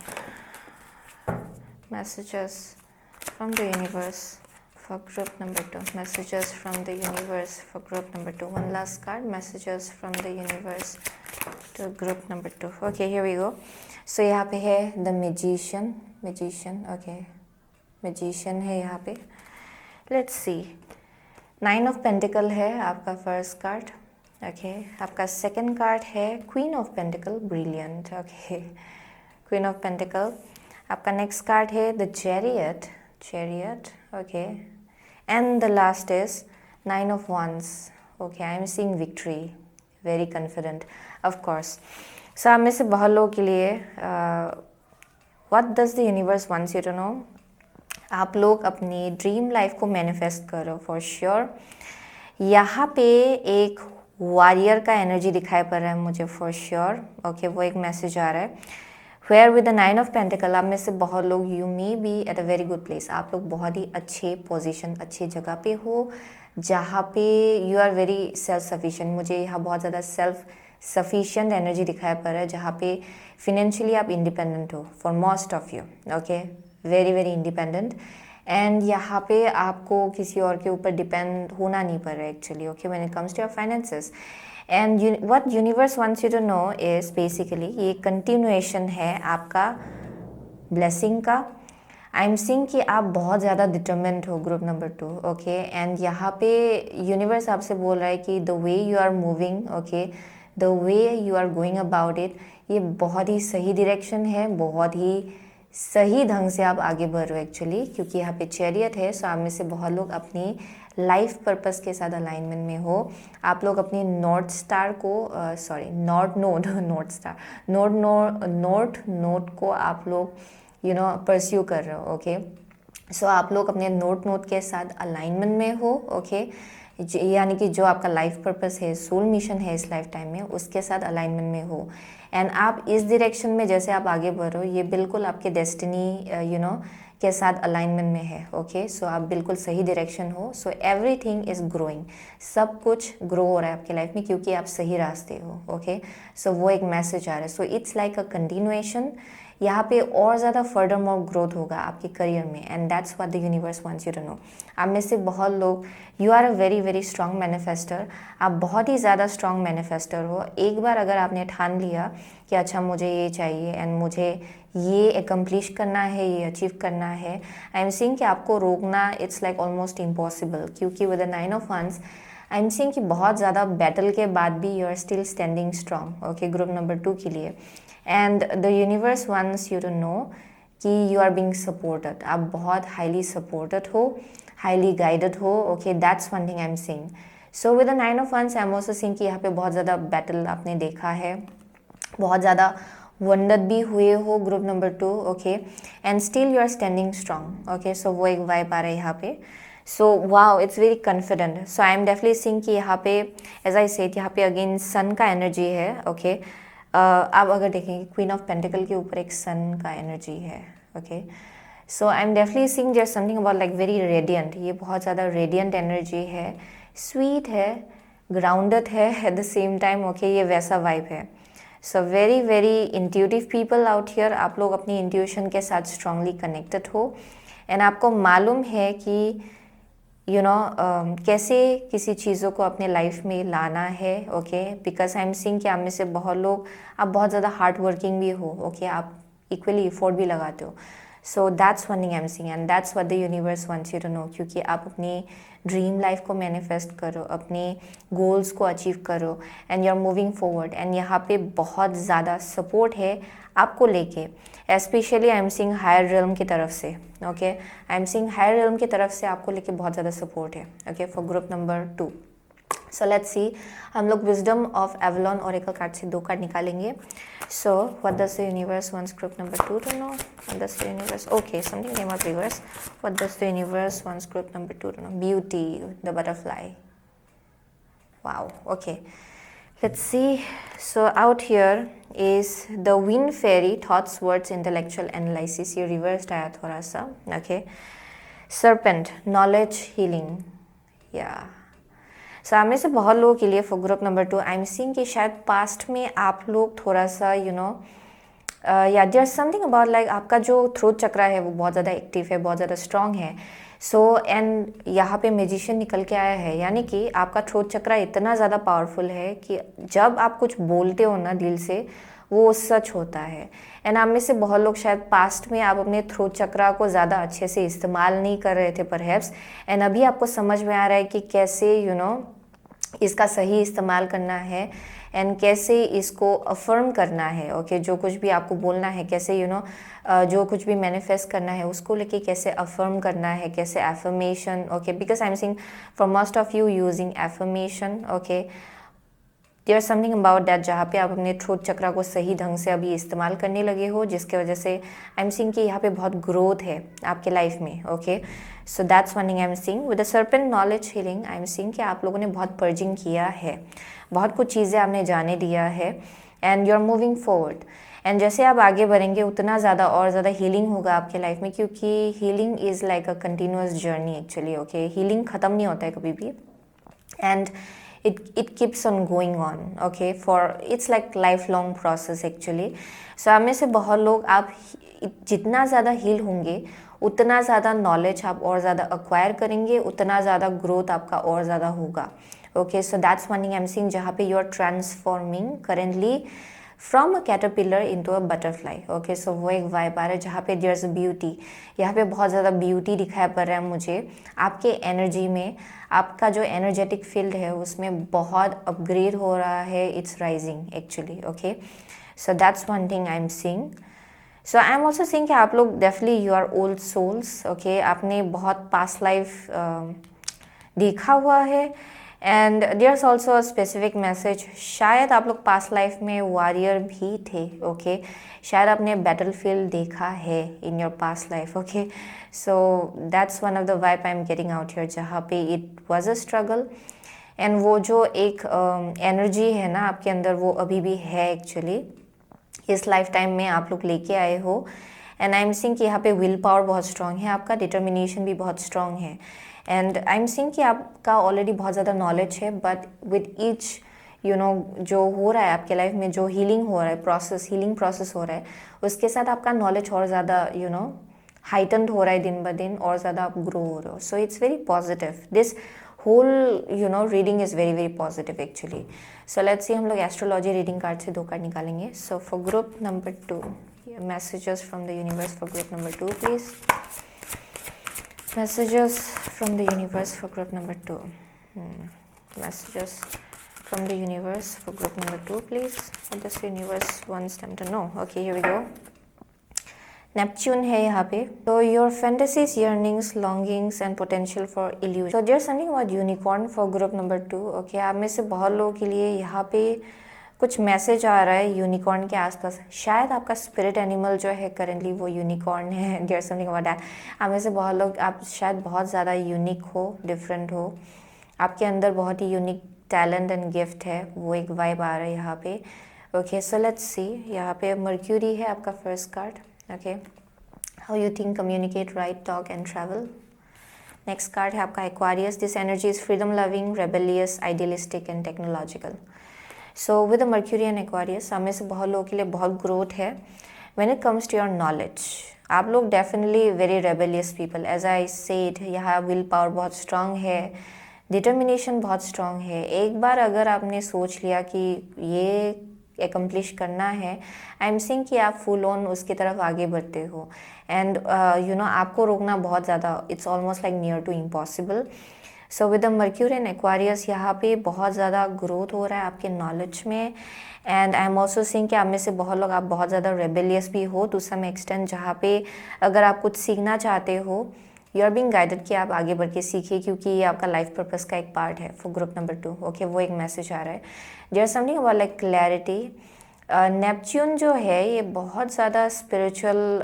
Messages from the universe for group number 2. Messages from the universe for group number 2. One last card. Messages from the universe to group number 2. Okay, here we go. So यहाँ पे है the magician, okay, magician है यहाँ पे. Let's see. 9 of Pentacle है आपका first card, okay. आपका second card है Queen of Pentacle, brilliant, okay. Queen of Pentacle. आपका नेक्स्ट कार्ड है the Chariot, okay. And the last is 9 of Wands, okay. I am seeing victory. Very confident, of course. So आप में से बहुत लोगों के लिए what does the universe wants you to know, आप लोग अपनी ड्रीम लाइफ को मैनिफेस्ट करो फॉर श्योर। यहाँ पे एक वॉरियर का एनर्जी दिखाई पड़ रहा है मुझे फॉर श्योर, ओके, वो एक मैसेज आ रहा है। Where with the 9 of pentacle, आप में से बहुत लोग you may be at a very good place, आप लोग बहुत ही अच्छे पोजीशन, अच्छी जगह पे हो जहाँ पे you are very self sufficient. मुझे यहाँ बहुत ज़्यादा सेल्फ सफिशिएंट एनर्जी दिखाई पड़ रहा है जहाँ पे फिनेंशियली आप इंडिपेंडेंट हो for most of you, okay, very very independent. And यहाँ पे आपको किसी और के ऊपर डिपेंड होना नहीं पड़ रहा है actually, okay, when it comes to your finances. And what universe wants you to know is basically ये कंटिन्यूएशन है आपका ब्लेसिंग का। आई एम सीइंग कि आप बहुत ज़्यादा डिटर्मिन्ड हो ग्रुप नंबर 2, ओके। एंड यहाँ पे यूनिवर्स आपसे बोल रहा है कि the way you are moving, okay, the way you are going about it, ये बहुत ही सही डायरेक्शन है, बहुत ही सही ढंग से आप आगे बढ़ रहे हो एक्चुअली, क्योंकि यहाँ पे चैरियट है। सो आप में से बहुत लोग अपनी लाइफ पर्पस के साथ अलाइनमेंट में हो। आप लोग अपनी नॉर्थ स्टार को sorry north node north star north node को आप लोग परस्यू कर रहे हो, ओके। सो आप लोग अपने नॉर्थ नोड के साथ अलाइनमेंट में हो, ओके। यानी कि जो आपका लाइफ पर्पस है, सोल मिशन है इस लाइफ टाइम में, उसके साथ अलाइनमेंट में हो। एंड आप इस डायरेक्शन में जैसे आप आगे बढ़ रहे हो, ये बिल्कुल आपके डेस्टिनी के साथ अलाइनमेंट में है, ओके। सो आप बिल्कुल सही डायरेक्शन हो। सो एवरीथिंग इज ग्रोइंग, सब कुछ ग्रो हो रहा है आपके लाइफ में क्योंकि आप सही रास्ते हो, ओके। सो वो एक मैसेज आ रहा है। So it's like a continuation, यहाँ पे और ज़्यादा फर्दर मोर ग्रोथ होगा आपके करियर में, and that's what the universe wants you to know. आप में से बहुत लोग, you are a very very strong manifester, आप बहुत ही ज़्यादा स्ट्रॉन्ग मैनिफेस्टर हो। एक बार अगर आपने ठान लिया कि अच्छा मुझे ये चाहिए एंड मुझे ये एकम्प्लिश करना है, ये अचीव करना है, आई एम सीइंग कि आपको रोकना इट्स लाइक ऑलमोस्ट इम्पॉसिबल, क्योंकि with the 9 of wands I am seeing कि बहुत ज़्यादा बैटल के बाद भी you are still standing strong, okay, group number 2 के लिए। And the universe wants you to know कि यू आर बीइंग सपोर्टेड, आप बहुत हाईली सपोर्टेड हो, हाईली गाइडेड हो, okay, that's one thing I am seeing. So with the 9 of wands I am also seeing कि यहाँ पे बहुत ज़्यादा बैटल आपने देखा है, बहुत ज़्यादा वंडर भी हुए हो group number 2, okay, and still you are standing strong, okay. So वो एक वाइब आ रहा है यहाँ पे। So wow, it's very confident. So I am definitely seeing कि यहाँ पे एज आई सेड यहाँ पे अगेन सन का एनर्जी है, ओके। आप अगर देखेंगे क्वीन ऑफ पेंटिकल के ऊपर एक सन का एनर्जी है, okay. So I am definitely seeing there something about like very radiant, ये बहुत ज़्यादा रेडियंट एनर्जी है, स्वीट है, ग्राउंडेड है at the same time, okay, ये वैसा वाइब है। So very very intuitive people out here, आप लोग अपनी इंट्यूशन के साथ स्ट्रांगली कनेक्टेड हो, एंड आपको मालूम है कि कैसे किसी चीज़ों को अपने लाइफ में लाना है, okay. Because I am seeing कि आप में से बहुत लोग, आप बहुत ज़्यादा हार्ड वर्किंग भी हो, ओके, आप इक्वली एफर्ट भी लगाते हो। So that's one thing I am seeing and that's what the universe wants you to know, क्योंकि आप अपनी ड्रीम लाइफ को मैनिफेस्ट करो, अपने गोल्स को अचीव करो, and you are moving forward. And यहाँ पे बहुत ज़्यादा सपोर्ट है आपको लेके, specially I am seeing higher realm की तरफ से, ओके। I am seeing higher realm की तरफ से आपको लेके बहुत ज़्यादा सपोर्ट है, okay, for group number 2। So let's see, हम लोग wisdom of Avalon oracle card से 2 कार्ड निकालेंगे। So what does the universe wants group number 2 to know, what does the universe, okay, something name of rivers, what does the universe wants group number 2 to know, beauty, the butterfly, wow, okay. Let's see. So out here is the wind fairy, thoughts, words, intellectual analysis. ये reversed आया थोड़ा सा, okay. Serpent, knowledge, healing, yeah. So आप में से बहुत लोगों के लिए for group number 2, I'm seeing कि शायद past में आप लोग थोड़ा सा yeah, there's something about like आपका जो थ्रोट चक्रा है वो बहुत ज़्यादा एक्टिव है, बहुत ज़्यादा स्ट्रॉन्ग है। सो एंड यहाँ पे मैजिशियन निकल के आया है, यानी कि आपका थ्रोट चक्रा इतना ज़्यादा पावरफुल है कि जब आप कुछ बोलते हो ना दिल से, वो सच होता है। एंड आप में से बहुत लोग शायद पास्ट में आप अपने थ्रोट चक्रा को ज़्यादा अच्छे से इस्तेमाल नहीं कर रहे थे परहैप्स, एंड अभी आपको समझ में आ रहा है कि कैसे इसका सही इस्तेमाल करना है एंड कैसे इसको अफर्म करना है, ओके। जो कुछ भी आपको बोलना है, कैसे जो कुछ भी मैनिफेस्ट करना है उसको लेके कैसे अफर्म करना है, कैसे affirmation, okay. Because I am seeing for most of you using affirmation, okay, there something about that, जहाँ पे आप अपने थ्रोट चक्रा को सही ढंग से अभी इस्तेमाल करने लगे हो, जिसके वजह से आई एम सीइंग कि यहाँ पे बहुत ग्रोथ है आपके लाइफ में, okay. So that's one thing I am seeing with the serpent knowledge healing. I am seeing कि आप लोगों ने बहुत पर्जिंग किया है, बहुत कुछ चीज़ें आपने जाने दिया है, and you are moving forward. And जैसे आप आगे बढ़ेंगे उतना ज़्यादा और ज़्यादा हीलिंग होगा आपके लाइफ में, क्योंकि healing is like a continuous journey actually, okay. Healing ख़त्म नहीं होता है कभी भी, and it keeps on going on, okay, for it's like lifelong process actually. So आप में से बहुत लोग, आप जितना ज़्यादा हील होंगे उतना ज़्यादा नॉलेज आप और ज़्यादा अक्वायर करेंगे, उतना ज़्यादा ग्रोथ आपका और ज़्यादा होगा, okay. So that's one thing I am seeing, जहाँ पे you are transforming currently from a caterpillar into a butterfly. Okay, so वो एक वाइब आ रहा है जहाँ पे देयर इज़ ब्यूटी, यहाँ पे बहुत ज़्यादा ब्यूटी दिखाई पड़ रहा है मुझे आपके एनर्जी में। आपका जो एनर्जेटिक फील्ड है उसमें बहुत अपग्रेड हो रहा है, it's rising actually. Okay, so that's one thing I am seeing. So I am also seeing कि आप लोग definitely you are old souls. Okay, आपने बहुत पास्ट लाइफ देखा हुआ है and there is also a specific message, शायद आप लोग पास्ट लाइफ में वॉरियर भी थे। ओके, शायद आपने बैटल फील्ड देखा है in your past life. Okay, so that's one of the vibe I am getting out here, जहाँ पे it was a struggle and वो जो एक एनर्जी है ना आपके अंदर, वो अभी भी है एक्चुअली। इस लाइफ टाइम में आप लोग लेके आए हो एंड आई एम सीइंग कि यहाँ पे विल पावर बहुत स्ट्रांग है, आपका डिटर्मिनेशन भी बहुत स्ट्रांग है एंड आई एम सीइंग कि आपका ऑलरेडी बहुत ज़्यादा नॉलेज है, बट विद ईच जो हो रहा है आपके लाइफ में, जो हीलिंग हो रहा है प्रोसेस, हीलिंग प्रोसेस हो रहा है, उसके साथ आपका नॉलेज और ज़्यादा हाइटनड हो रहा है दिन ब दिन, और ज़्यादा आप ग्रो हो रहे हो। So it's very positive, this whole reading is very very positive actually. So let's see, हम लोग एस्ट्रोलॉजी रीडिंग कार्ड से 2 कार्ड निकालेंगे। So for group number 2, messages from the universe for group number 2 please. Messages from the universe for group number 2. Messages from the universe for group number 2 please. What does the universe wants them to know? Okay, here we go. Neptune है यहाँ पे, so your fantasies, yearnings, longings and potential for illusion. So there's something about unicorn for group number 2. Okay, आप में से बहुत लोगों के लिए यहाँ पे कुछ मैसेज आ रहा है यूनिकॉर्न के आसपास। शायद आपका स्पिरिट एनिमल जो है करेंटली वो यूनिकॉर्न है। There something about that. आप में से बहुत लोग, आप शायद बहुत ज़्यादा यूनिक हो, डिफरेंट हो, आपके अंदर बहुत ही यूनिक टैलेंट एंड गिफ्ट है, वो एक वाइब आ रहा है यहाँ पे। ओके, सो लेट्स सी, यहाँ पे मर्क्यूरी है आपका first card. Okay, how you think, communicate, right, talk and travel. Next card है आपका Aquarius, this energy is freedom loving, rebellious, idealistic and technological. So with Mercury and Aquarius, हमें से बहुत लोगों के लिए बहुत ग्रोथ है when it comes to your knowledge. आप लोग definitely very rebellious people, as I said, यहाँ विल पावर बहुत स्ट्रांग है, डिटर्मिनेशन बहुत स्ट्रांग है। एक बार अगर आपने सोच लिया कि ये एकम्प्लिश करना है, आई एम सीइंग कि आप फुल ऑन उसकी तरफ आगे बढ़ते हो एंड आपको रोकना बहुत ज़्यादा, it's almost like near to impossible. So with the Mercury and Aquarius, यहाँ पे बहुत ज़्यादा ग्रोथ हो रहा है आपके नॉलेज में and I am also seeing कि आप में से बहुत लोग, आप बहुत ज़्यादा रेबेलियस भी हो टू सम एक्सटेंट, जहाँ पे अगर आप कुछ सीखना चाहते हो, यू आर बीइंग गाइडेड कि आप आगे बढ़ के सीखिए, क्योंकि ये आपका लाइफ पर्पस का एक पार्ट है फॉर ग्रुप नंबर 2। ओके, वो एक मैसेज आ रहा है। There is something about like clarity. Neptune जो है ये बहुत ज़्यादा स्पिरिचुअल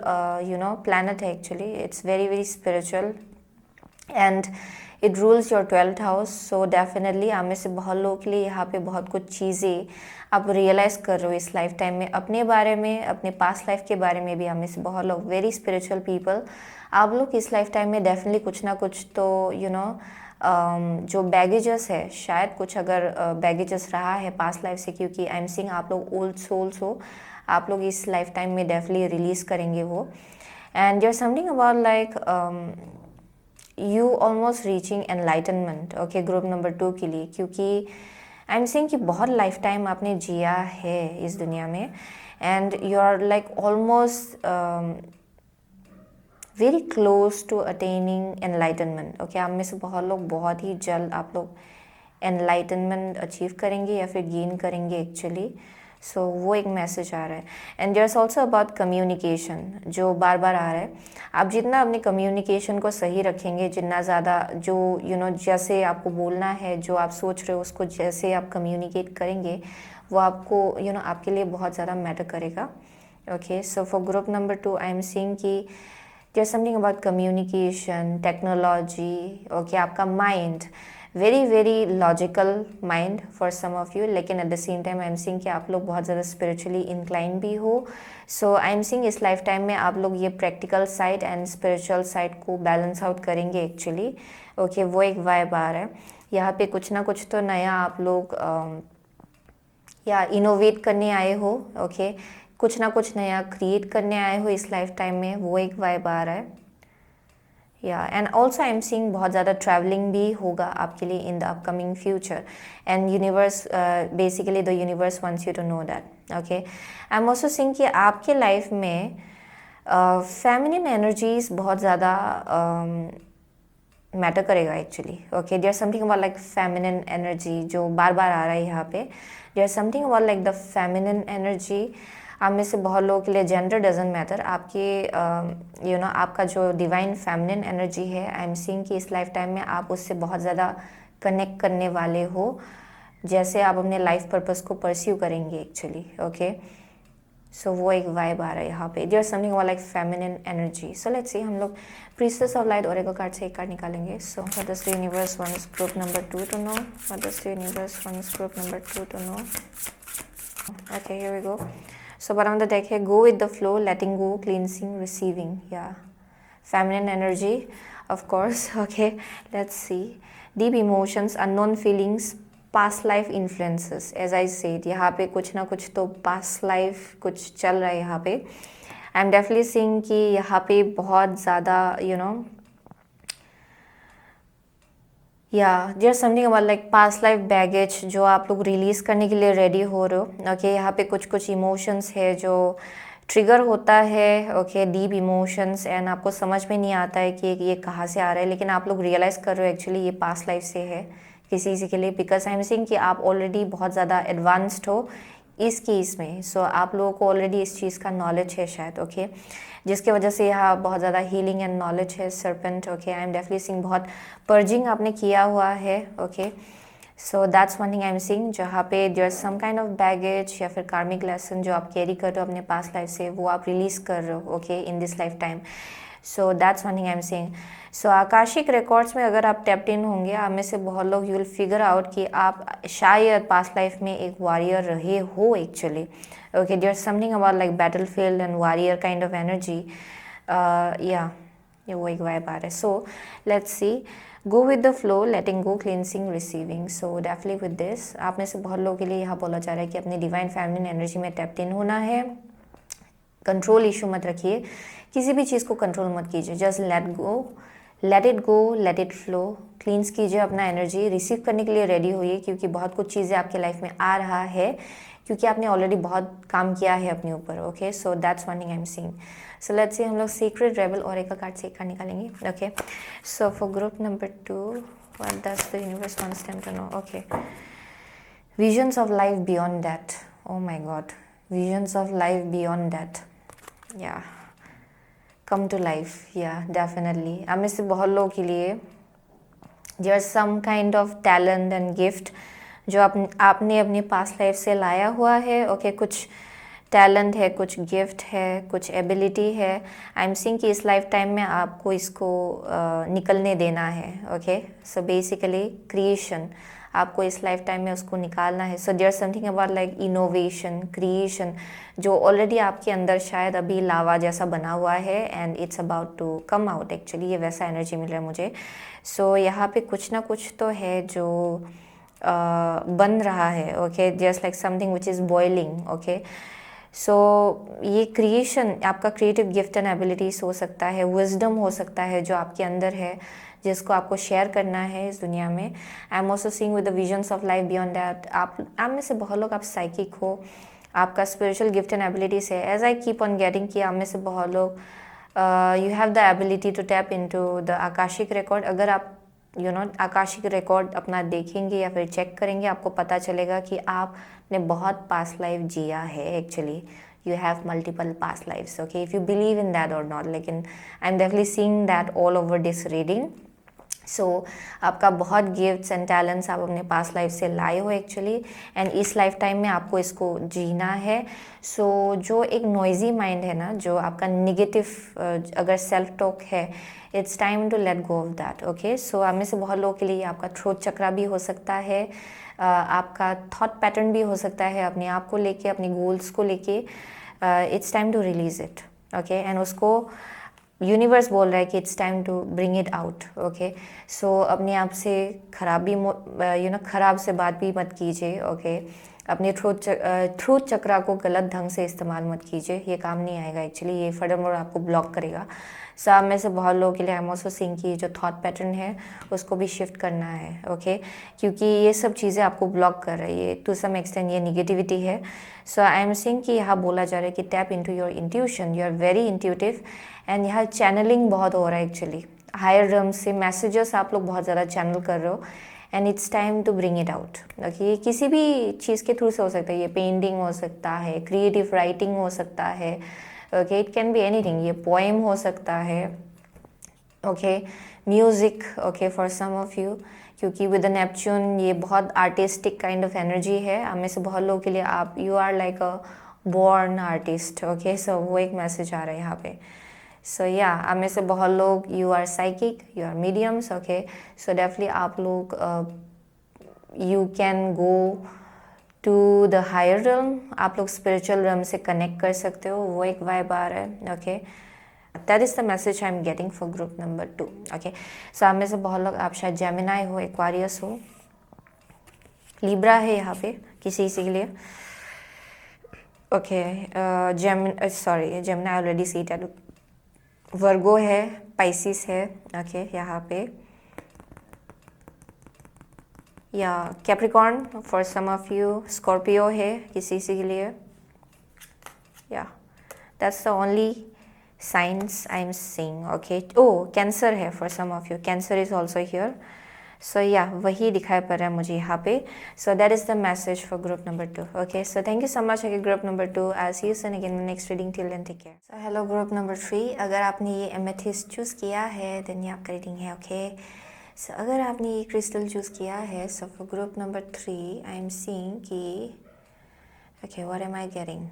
प्लैनेट है actually, it's very very spiritual and it rules your 12th house. So definitely आप में से बहुत लोगों के लिए यहाँ पे बहुत कुछ चीज़ें आप रियलाइज़ कर रहे हो इस लाइफ टाइम में, अपने बारे में, अपने पास्ट लाइफ के बारे में भी। आप में से बहुत लोग वेरी स्पिरिचुअल पीपल, आप लोग इस लाइफ टाइम में डेफिनेटली कुछ ना कुछ तो जो बैगेजेस है, शायद कुछ अगर बैगेजेस रहा है पास्ट लाइफ से, क्योंकि आई एम सीइंग आप लोग ओल्ड सोल्स हो, आप लोग इस लाइफ टाइम में डेफिनेटली रिलीज़ करेंगे वो। And there something about like you almost reaching enlightenment. Okay, group number 2 के लिए, क्योंकि आई एम सीइंग कि बहुत लाइफ टाइम आपने जिया है इस दुनिया में and you are like almost very close to attaining enlightenment. Okay, आप में से बहुत लोग बहुत ही जल्द आप लोग एनलाइटनमेंट अचीव करेंगे या फिर गेन करेंगे एक्चुअली। सो वो एक मैसेज आ रहा है and there is also about communication, जो बार बार आ रहा है। आप जितना अपने कम्युनिकेशन को सही रखेंगे, जितना ज़्यादा जो जैसे आपको बोलना है, जो आप सोच रहे हो उसको जैसे आप कम्युनिकेट करेंगे, वो आपको आपके लिए बहुत ज़्यादा मैटर करेगा। Okay, so for group number 2 I am seeing कि there something about communication, technology. Okay, आपका mind very very logical mind for some of you, लेकिन at the same time I am seeing कि आप लोग बहुत ज़्यादा spiritually incline भी हो। सो आई एम सीइंग इस लाइफ टाइम में आप लोग ये practical side and spiritual side को बैलेंस आउट करेंगे एक्चुअली। ओके, वो एक वाइब आ रहा है यहाँ पे, कुछ ना कुछ तो नया आप लोग या इनोवेट करने आए हो। ओके, कुछ ना कुछ नया क्रिएट करने आए हो इस लाइफ टाइम में, वो एक वाइब आ रहा है या and also I am seeing बहुत ज़्यादा ट्रैवलिंग भी होगा आपके लिए in the upcoming future and universe basically the universe wants you to know that okay. I am also seeing कि आपके लाइफ में फेमिनिन एनर्जीज बहुत ज़्यादा मैटर करेगा actually okay. There something about like feminine energy जो बार बार आ रहा है यहाँ पे। There something about like the feminine energy. आप में से बहुत लोगों के लिए जेंडर डजेंट मैटर, आपके यू नो आपका जो डिवाइन फेमिनिन एनर्जी है, आई एम सीइंग कि इस लाइफ टाइम में आप उससे बहुत ज़्यादा कनेक्ट करने वाले हो, जैसे आप अपने लाइफ पर्पस को परस्यू करेंगे एक्चुअली ओके। सो वो एक वाइब आ रहा है यहाँ पे। There something about like feminine energy. So let's see, हम लोग priestess of light oracle card से एक कार्ड निकालेंगे। So what does the universe wants group number 2 to know, what does the universe wants group number 2 to know. Okay here we go. So bottom of the deck है go with the flow, letting go, cleansing, receiving. Yeah feminine energy of course okay। let's see, deep emotions, unknown feelings, past life influences। as I said, यहाँ पे कुछ ना कुछ तो past life कुछ चल रहा है यहाँ पे। आई एम डेफिनेटली सीइंग कि यहाँ पे बहुत ज़्यादा यू नो या there something about like past life baggage जो आप लोग रिलीज़ करने के लिए रेडी हो रहे हो ओके। यहाँ पे कुछ कुछ इमोशंस है जो ट्रिगर होता है ओके, डीप इमोशंस, एंड आपको समझ में नहीं आता है कि ये कहाँ से आ रहा है, लेकिन आप लोग रियलाइज़ कर रहे हो एक्चुअली ये पास्ट लाइफ से है किसी के लिए। बिकॉज आई एम सीइंग कि आप ऑलरेडी बहुत ज़्यादा एडवांस्ड हो इस केस में। सो आप लोगों को ऑलरेडी इस चीज़ का नॉलेज है शायद ओके, जिसके वजह से यहाँ बहुत ज़्यादा हीलिंग एंड नॉलेज है serpent okay. I am definitely seeing बहुत पर्जिंग आपने किया हुआ है okay. So that's one thing I am seeing, जहाँ पे there some kind of baggage या फिर कार्मिक लेसन जो आप कैरी कर रहे हो अपने पास्ट लाइफ से, वो आप रिलीज़ कर रहे हो okay in this life time. So that's one thing I am seeing. So Akashic records में अगर आप टैप्ड इन होंगे, आप में से बहुत लोग यू विल फिगर आउट कि आप शायद पास्ट लाइफ में एक वॉरियर रहे हो actually okay. There something about like battlefield and warrior kind of energy या ये वो एक वाइब आ रहा है। So let's see, go with the flow, letting go, cleansing, receiving. So definitely with this, आप में से बहुत लोगों के लिए यहाँ बोला जा रहा है कि अपनी डिवाइन फेमिनिन एनर्जी में टैप्ड इन होना है। कंट्रोल इशू मत रखिए, किसी भी चीज़ को कंट्रोल मत कीजिए, just let go, let it go, let it flow. क्लींस कीजिए अपना एनर्जी, रिसीव करने के लिए रेडी होइए, क्योंकि बहुत कुछ चीज़ें आपके लाइफ में आ रहा है, क्योंकि आपने ऑलरेडी बहुत काम किया है अपने ऊपर okay. So that's one thing I am seeing. So let's see, हम लोग सीक्रेट रेबल और एक कार्ड से एक कार्ड निकालेंगे okay. So for group number 2, what does the universe wants them to know okay. Visions of life beyond that, oh my God, visions of life beyond that, या come to life. या definitely आप में से बहुत लोगों के लिए there some kind of talent and gift जो आपने अपने पास्ट लाइफ से लाया हुआ है ओके। कुछ टैलेंट है, कुछ गिफ्ट है, कुछ एबिलिटी है। आई एम सीइंग कि इस लाइफ टाइम में आपको इसको निकलने देना है ओके। सो बेसिकली क्रिएशन, आपको इस लाइफ टाइम में उसको निकालना है। So there something about like innovation, creation जो ऑलरेडी आपके अंदर शायद अभी लावा जैसा बना हुआ है and it's about to come out actually, ये वैसा एनर्जी मिल रहा है मुझे। सो यहाँ पे कुछ ना कुछ तो है जो बन रहा है okay, just like something which is boiling okay. So ये क्रिएशन आपका क्रिएटिव गिफ्ट एंड एबिलिटीज हो सकता है, विजडम हो सकता है जो आपके अंदर है, जिसको आपको शेयर करना है इस दुनिया में। I am also seeing with the visions of life beyond that, आप में से बहुत लोग आप साइकिक हो, आपका स्पिरिचुअल गिफ्ट एंड एबिलिटीज है। As I keep on getting कि आप में से बहुत लोग you have the ability to tap into the Akashic record. अगर आप यू नो आकाशिक रिकॉर्ड अपना देखेंगे या फिर चेक करेंगे, आपको पता चलेगा कि आपने बहुत पास्ट लाइफ जिया है actually. You have multiple past lives okay, if you believe in that और नॉट, लेकिन I am definitely seeing that all over this reading. So आपका बहुत गिफ्ट्स एंड टैलेंट्स आप अपने पास्ट लाइफ से लाए हो एक्चुअली, एंड इस लाइफ टाइम में आपको इसको जीना है। सो जो एक नॉइजी माइंड है ना, जो आपका निगेटिव अगर सेल्फ टॉक है, it's time to let go of that okay. So आप में से बहुत लोगों के लिए आपका थ्रोट चक्रा भी हो सकता है, आपका थॉट पैटर्न भी हो सकता है अपने आप को लेके, अपने गोल्स को लेके। It's time to release it okay, and उसको यूनिवर्स बोल रहा है कि it's time to bring it out okay. So अपने आप से खराब से बात भी मत कीजिए ओके। अपने थ्रोट चक्रा को गलत ढंग से इस्तेमाल मत कीजिए, ये काम नहीं आएगा एक्चुअली, ये फर्दरमोर आपको ब्लॉक करेगा। सो आप में से बहुत लोगों के लिए आई एम ऑल्सो सीइंग की जो थॉट पैटर्न है उसको भी शिफ्ट करना है, ओके क्योंकि ये सब चीज़ें आपको ब्लॉक कर रही है टू सम एक्सटेंट, ये निगेटिविटी है। सो आई एम सीइंग कि यहाँ बोला जा रहा है कि tap into your intuition, you are very intuitive and यहाँ चैनलिंग बहुत हो रहा है एक्चुअली, हायर रम से मैसेजेस आप लोग बहुत ज़्यादा चैनल कर रहे हो and it's time to bring it out. Okay, ये किसी भी चीज़ के थ्रू से हो सकता है, ये पेंटिंग हो सकता है, क्रिएटिव राइटिंग हो सकता है, okay it can be anything, ये पोएम हो सकता है, okay music, okay for some of you, क्योंकि विद नेपच्यून ये बहुत आर्टिस्टिक काइंड ऑफ एनर्जी है। आप में से बहुत लोगों के लिए आप you are like a born artist, okay so वो एक मैसेज आ रहा है यहाँ पे। सो या आप में से बहुत लोग you are psychic, you are mediums, okay so definitely आप लोग you can go to the higher realm, आप लोग स्पिरिचुअल रम से कनेक्ट कर सकते हो, वो एक वाइब आ रहा है, okay that is the message I am getting for group number 2। Okay so आप में से बहुत लोग, आप शायद जेमिनाई हो, एक्वारियस हो, लिब्रा है यहाँ पे किसी के लिए, okay Gemini already seated, Virgo है, पाइसिस है, ओके यहाँ पे, या Capricorn for some of you, Scorpio है किसी के लिए, या that's the only signs I am seeing, okay oh Cancer है for some of you, Cancer is also here. So yeah वही दिखाई पड़ रहा है मुझे यहाँ पे। So that is the message for group number 2। Okay so thank you so much group number 2। I see you soon again next reading, till then take care. So hello group number 3, अगर आपने ये amethyst choose किया है then ये आपका reading है, okay सो अगर आपने ये क्रिस्टल चूज़ किया है, so for group number 3 I am seeing कि okay what am I getting,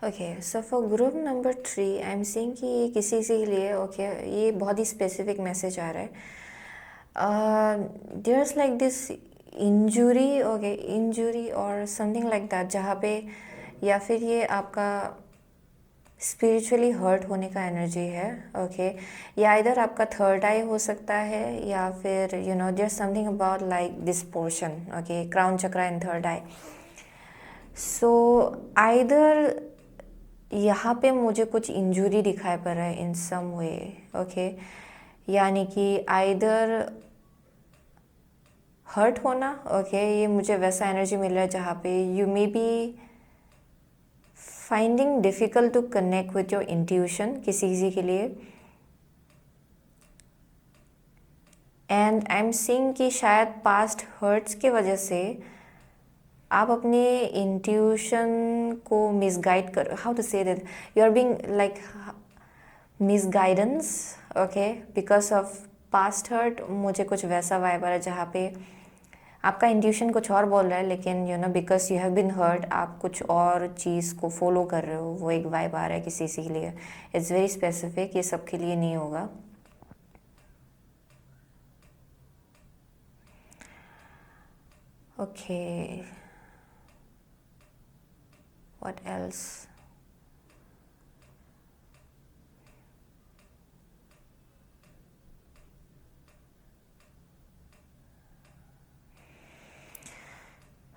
okay so for group number 3 I am seeing कि किसी के लिए, ओके ये बहुत ही स्पेसिफिक मैसेज आ रहा है, there is like this injury, okay injury और समथिंग लाइक दैट, जहाँ पे या फिर ये आपका स्पिरिचुअली हर्ट होने का एनर्जी है, ओके या इधर आपका थर्ड आई हो सकता है, या फिर you know there something about like this portion, okay crown chakra and third eye. So either यहाँ पे मुझे कुछ इंजुरी दिखाई पड़ रहा है इन सम वे, ओके यानी कि आइदर हर्ट होना, ओके ये मुझे वैसा एनर्जी मिल रहा है जहाँ पे you may be finding difficult to connect with your intuition किसी के लिए, एंड आई एम सीइंग कि शायद पास्ट हर्ट्स के वजह से आप अपने इंट्यूशन को मिसगाइड कर, how to say that, you are being like misguidance, okay because of past hurt. मुझे कुछ वैसा वाइब आ रहा है जहाँ पे आपका इंट्यूशन कुछ और बोल रहा है, लेकिन you know because you have been hurt आप कुछ और चीज़ को फॉलो कर रहे हो, वो एक वाइब आ रहा है किसी के लिए। इट्स वेरी स्पेसिफिक, ये सबके लिए नहीं होगा। Okay what else,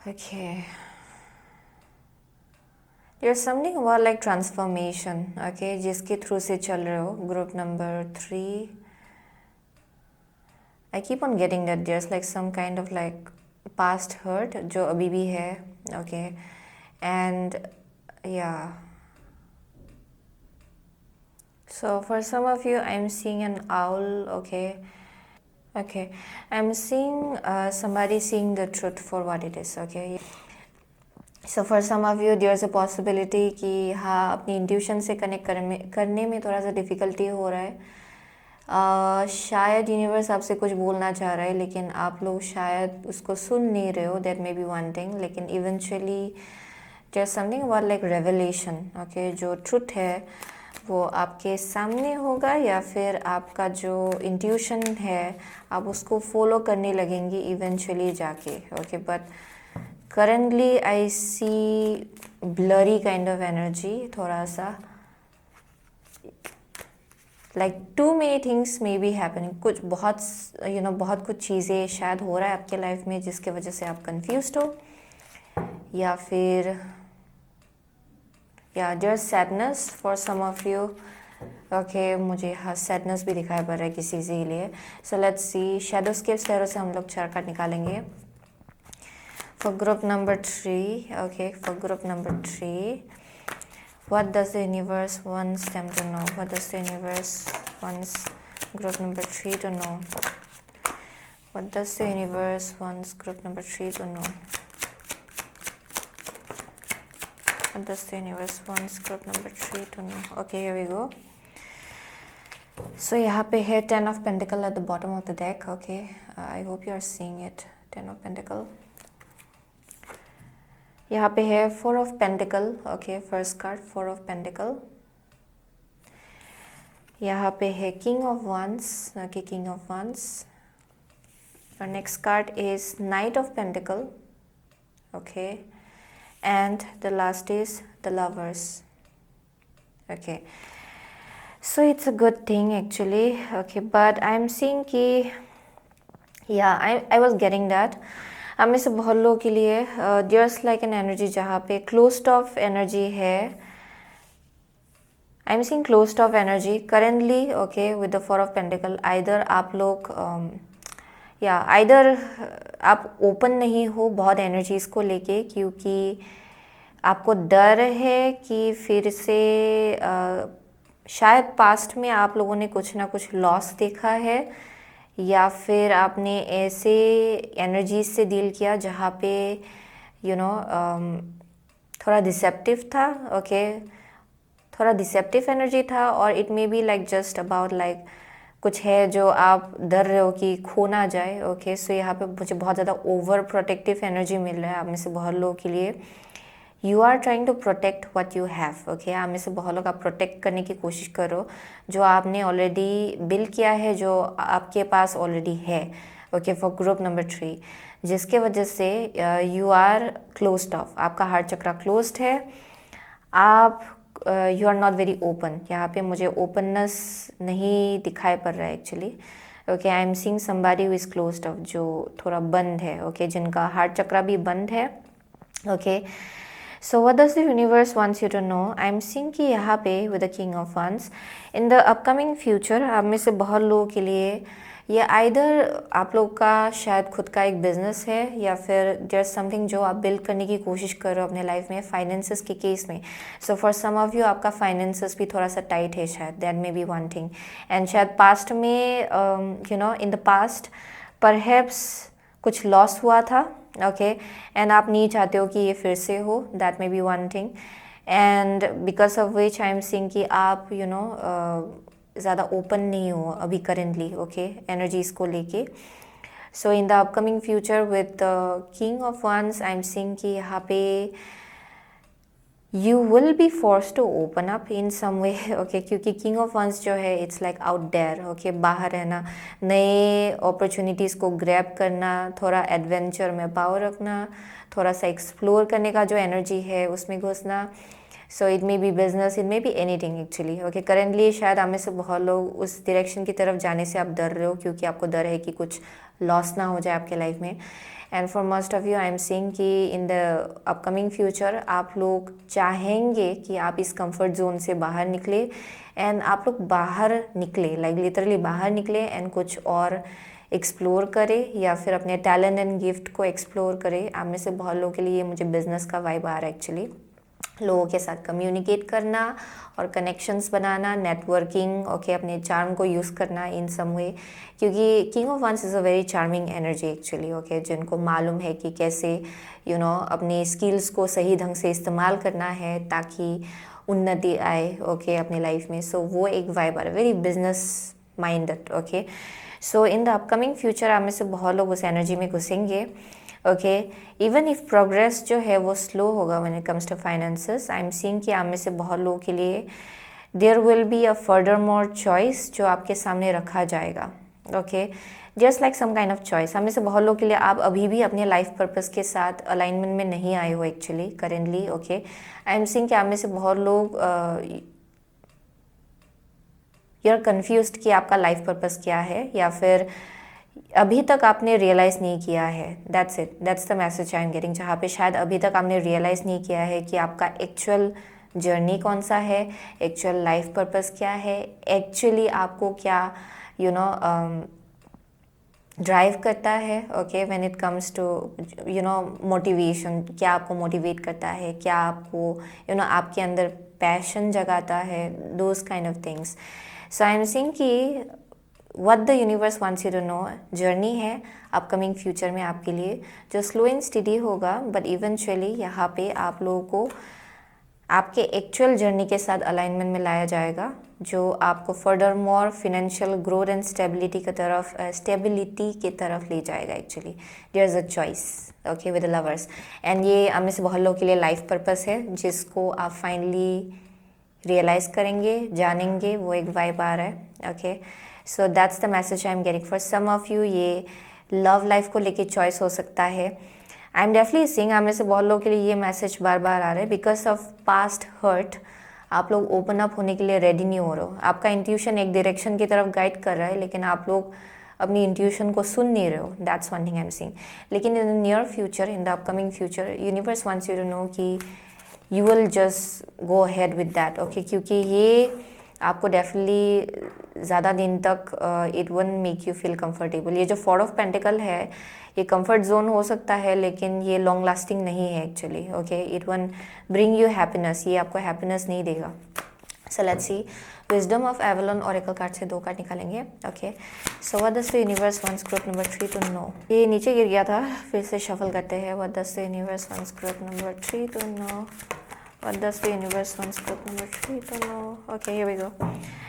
okay there's something about like transformation, okay जिसके थ्रू से चल रहे हो group number 3। I keep on getting that there's like some kind of like past hurt जो अभी भी है, okay and yeah so for some of you I'm seeing an owl, okay I'm seeing somebody seeing the truth for what it is, okay so for some of you there's a possibility कि हाँ अपनी intuition से connect करने में थोड़ा सा difficulty हो रहा है। शायद यूनिवर्स आपसे कुछ बोलना चाह रहा है लेकिन आप लोग शायद उसको सुन नहीं रहे हो, that may be one thing, लेकिन eventually there something about like revelation, okay जो ट्रुथ है वो आपके सामने होगा या फिर आपका जो इंट्यूशन है आप उसको फॉलो करने लगेंगे इवेंचुअली जाके, okay but currently I see blurry kind of energy थोड़ा सा, like too many things may be happening, कुछ बहुत बहुत कुछ चीज़ें शायद हो रहा है आपके लाइफ में जिसके वजह से आप कंफ्यूज्ड हो, या फिर या there sadness for some of you. Okay, मुझे यहाँ सैडनेस भी दिखाई पड़ रहा है किसी चीज़ के लिए। सो लेट्स सी, शैडोज के स्टेरो से हम लोग 4 कार्ड निकालेंगे for group number 3। Okay, for group number 3, what does the universe wants them to know? What does the universe wants group number 3 to know? What does the universe wants group number 3 to know? What does the universe wants group number 3 to know? Okay, here we go. So यहाँ पे है 10 of Pentacle at the bottom of the deck. Okay, I hope you are seeing it. 10 of Pentacle. यहाँ पे है 4 of Pentacle. Okay, first card 4 of Pentacle. यहाँ पे है King of Wands. Okay, King of Wands. Our next card is Knight of Pentacle. Okay, and the last is the Lovers. Okay, so it's a good thing actually. Okay, but I'm seeing कि I was getting that आप में से बहुत लोगों के लिए theirs like an energy जहाँ पे क्लोज्ड ऑफ एनर्जी है। I am seeing closed of energy currently. Okay, with the 4 of pentacle, either आप लोग आइदर आप ओपन नहीं हो बहुत एनर्जीज को लेके, क्योंकि आपको डर है कि फिर से शायद पास्ट में आप लोगों ने कुछ ना कुछ लॉस देखा है, या फिर आपने ऐसे एनर्जीज से डील किया जहाँ पे थोड़ा डिसेप्टिव था। ओके, थोड़ा डिसेप्टिव एनर्जी था, और it may be like just about like कुछ है जो आप डर रहे हो कि खो ना जाए। ओके, सो यहाँ पे मुझे बहुत ज़्यादा ओवर प्रोटेक्टिव एनर्जी मिल रहा है आप में से बहुत लोगों के लिए। You are trying to protect what you have. Okay, आप में से बहुत लोग आप प्रोटेक्ट करने की कोशिश करो जो आपने ऑलरेडी बिल्ड किया है, जो आपके पास ऑलरेडी है। ओके, फॉर ग्रुप नंबर 3, जिसके वजह से यू आर क्लोज्ड ऑफ, आपका हार्ट चक्रा क्लोज्ड है, आप you are not very open. यहाँ पे मुझे ओपननेस नहीं दिखाई पड़ रहा है actually. Okay, I am seeing somebody who is closed off, जो थोड़ा बंद है। ओके, जिनका हार्ट चक्रा भी बंद है। Okay, so what does the universe wants you to know? I'm seeing कि यहाँ पे with the King of Wands in the upcoming future आप में से बहुत लोगों के लिए ये आइदर आप लोग का शायद खुद का एक बिजनेस है, या फिर देयर समथिंग जो आप बिल्ड करने की कोशिश कर रहे हो अपने लाइफ में फाइनेंसेस के केस में। So for some of you आपका फाइनेंसेस भी थोड़ा सा टाइट है शायद, that may be one thing. And शायद पास्ट में इन द पास्ट परहैप्स कुछ लॉस हुआ था। ओके, एंड आप नहीं चाहते हो कि ये फिर से हो, that may be one thing. And because of which I am seeing कि आप ज़्यादा ओपन नहीं हो अभी करेंटली। ओके, एनर्जीज को लेके। So in the upcoming future with king of wands I am seeing कि यहाँ पे you will be force to open up in some way. Okay, क्योंकि किंग ऑफ वंस जो है it's like out there. Okay, बाहर रहना, नए opportunities को ग्रैब करना, थोड़ा एडवेंचर में पावर रखना, थोड़ा सा एक्सप्लोर करने का जो एनर्जी है उसमें घुसना। So it may B business, it may be anything actually. Okay, currently शायद आप में से बहुत लोग उस डायरेक्शन की तरफ जाने से आप डर रहे हो, क्योंकि आपको डर है कि कुछ लॉस ना हो जाए आपके लाइफ में। And for most of you I am seeing कि इन द अपकमिंग फ्यूचर आप लोग चाहेंगे कि आप इस कंफर्ट जोन से बाहर निकले, एंड आप लोग बाहर निकले, लाइक लिटरली बाहर निकले एंड कुछ और एक्सप्लोर करें, या फिर अपने टैलेंट एंड गिफ्ट को एक्सप्लोर करें। आप में से बहुत लोगों के लिए मुझे बिजनेस का वाइब आ रहा है एक्चुअली। लोगों के साथ कम्युनिकेट करना और कनेक्शंस बनाना, नेटवर्किंग। ओके, अपने चार्म को यूज़ करना इन सम वे, क्योंकि king of wands is a very charming energy actually. Okay, जिनको मालूम है कि कैसे अपने स्किल्स को सही ढंग से इस्तेमाल करना है ताकि उन्नति आए। ओके, अपने लाइफ में। सो वो एक वाइब आ रहा है, very business minded. Okay, so in the upcoming future आप में से बहुत लोग उस एनर्जी में घुसेंगे। ओके, इवन इफ प्रोग्रेस जो है वो स्लो होगा when it comes to finances, I am seeing कि आप में से बहुत लोगों के लिए there will be a further more choice जो आपके सामने रखा जाएगा। Okay, just like some kind of choice. आप में से बहुत लोगों के लिए आप अभी भी अपने लाइफ पर्पस के साथ अलाइनमेंट में नहीं आए हो actually currently. Okay, I am seeing कि आप में से बहुत लोग यू आर कन्फ्यूज्ड कि आपका लाइफ पर्पस क्या है, या फिर अभी तक आपने रियलाइज़ नहीं किया है। That's it, that's the message I am getting, जहाँ पे शायद अभी तक आपने रियलाइज़ नहीं किया है कि आपका एक्चुअल जर्नी कौन सा है, एक्चुअल लाइफ पर्पस क्या है, एक्चुअली आपको क्या ड्राइव करता है। Okay, when it comes to motivation, क्या आपको मोटिवेट करता है, क्या आपको आपके अंदर पैशन जगाता है, those kind of things. So I am saying कि what the universe wants you to know, journey है अपकमिंग फ्यूचर में आपके लिए, जो स्लो एंड स्टडी होगा, बट इवेंचुअली यहाँ पे आप लोगों को आपके एक्चुअल जर्नी के साथ अलाइनमेंट में लाया जाएगा, जो आपको further more financial growth and stability की तरफ ले जाएगा। Actually there is a choice, okay, with lovers. And ये हम में से बहुत लोगों के लिए लाइफ पर्पस है, जिसको आप फाइनली रियलाइज़ करेंगे, जानेंगे, वो एक वाइब आ रहा है। Okay, so that's the message I am getting for some of you. ये लव लाइफ को लेके चॉइस हो सकता है। आई एम डेफिनेटली सीइंग आप में से बहुत लोगों के लिए ये मैसेज बार बार आ रहा है, बिकॉज ऑफ पास्ट हर्ट आप लोग ओपन अप होने के लिए रेडी नहीं हो रहे हो। आपका इंट्यूशन एक डायरेक्शन की तरफ गाइड कर रहा है, लेकिन आप लोग अपनी इंट्यूशन को सुन नहीं रहे हो। That's one thing I am seeing. लेकिन in the near future, in the upcoming future, universe wants you to know कि you will just go ahead with that. Okay, क्योंकि ये आपको डेफिनेटली ज़्यादा दिन तक it won't make you feel comfortable. ये जो 4 ऑफ पेंटिकल है, ये कंफर्ट जोन हो सकता है, लेकिन ये लॉन्ग लास्टिंग नहीं है actually. Okay, it won't bring you happiness, ये आपको हैप्पीनेस नहीं देगा। So let's see, wisdom of Avalon oracle card से 2 कार्ड निकालेंगे। Okay, so what does the universe wants group number 3 to know. ये नीचे गिर गया था, फिर से शफल करते हैं। What does the universe wants group number 3 to know. What does the universe wants group number 3 to know? Okay, here we go.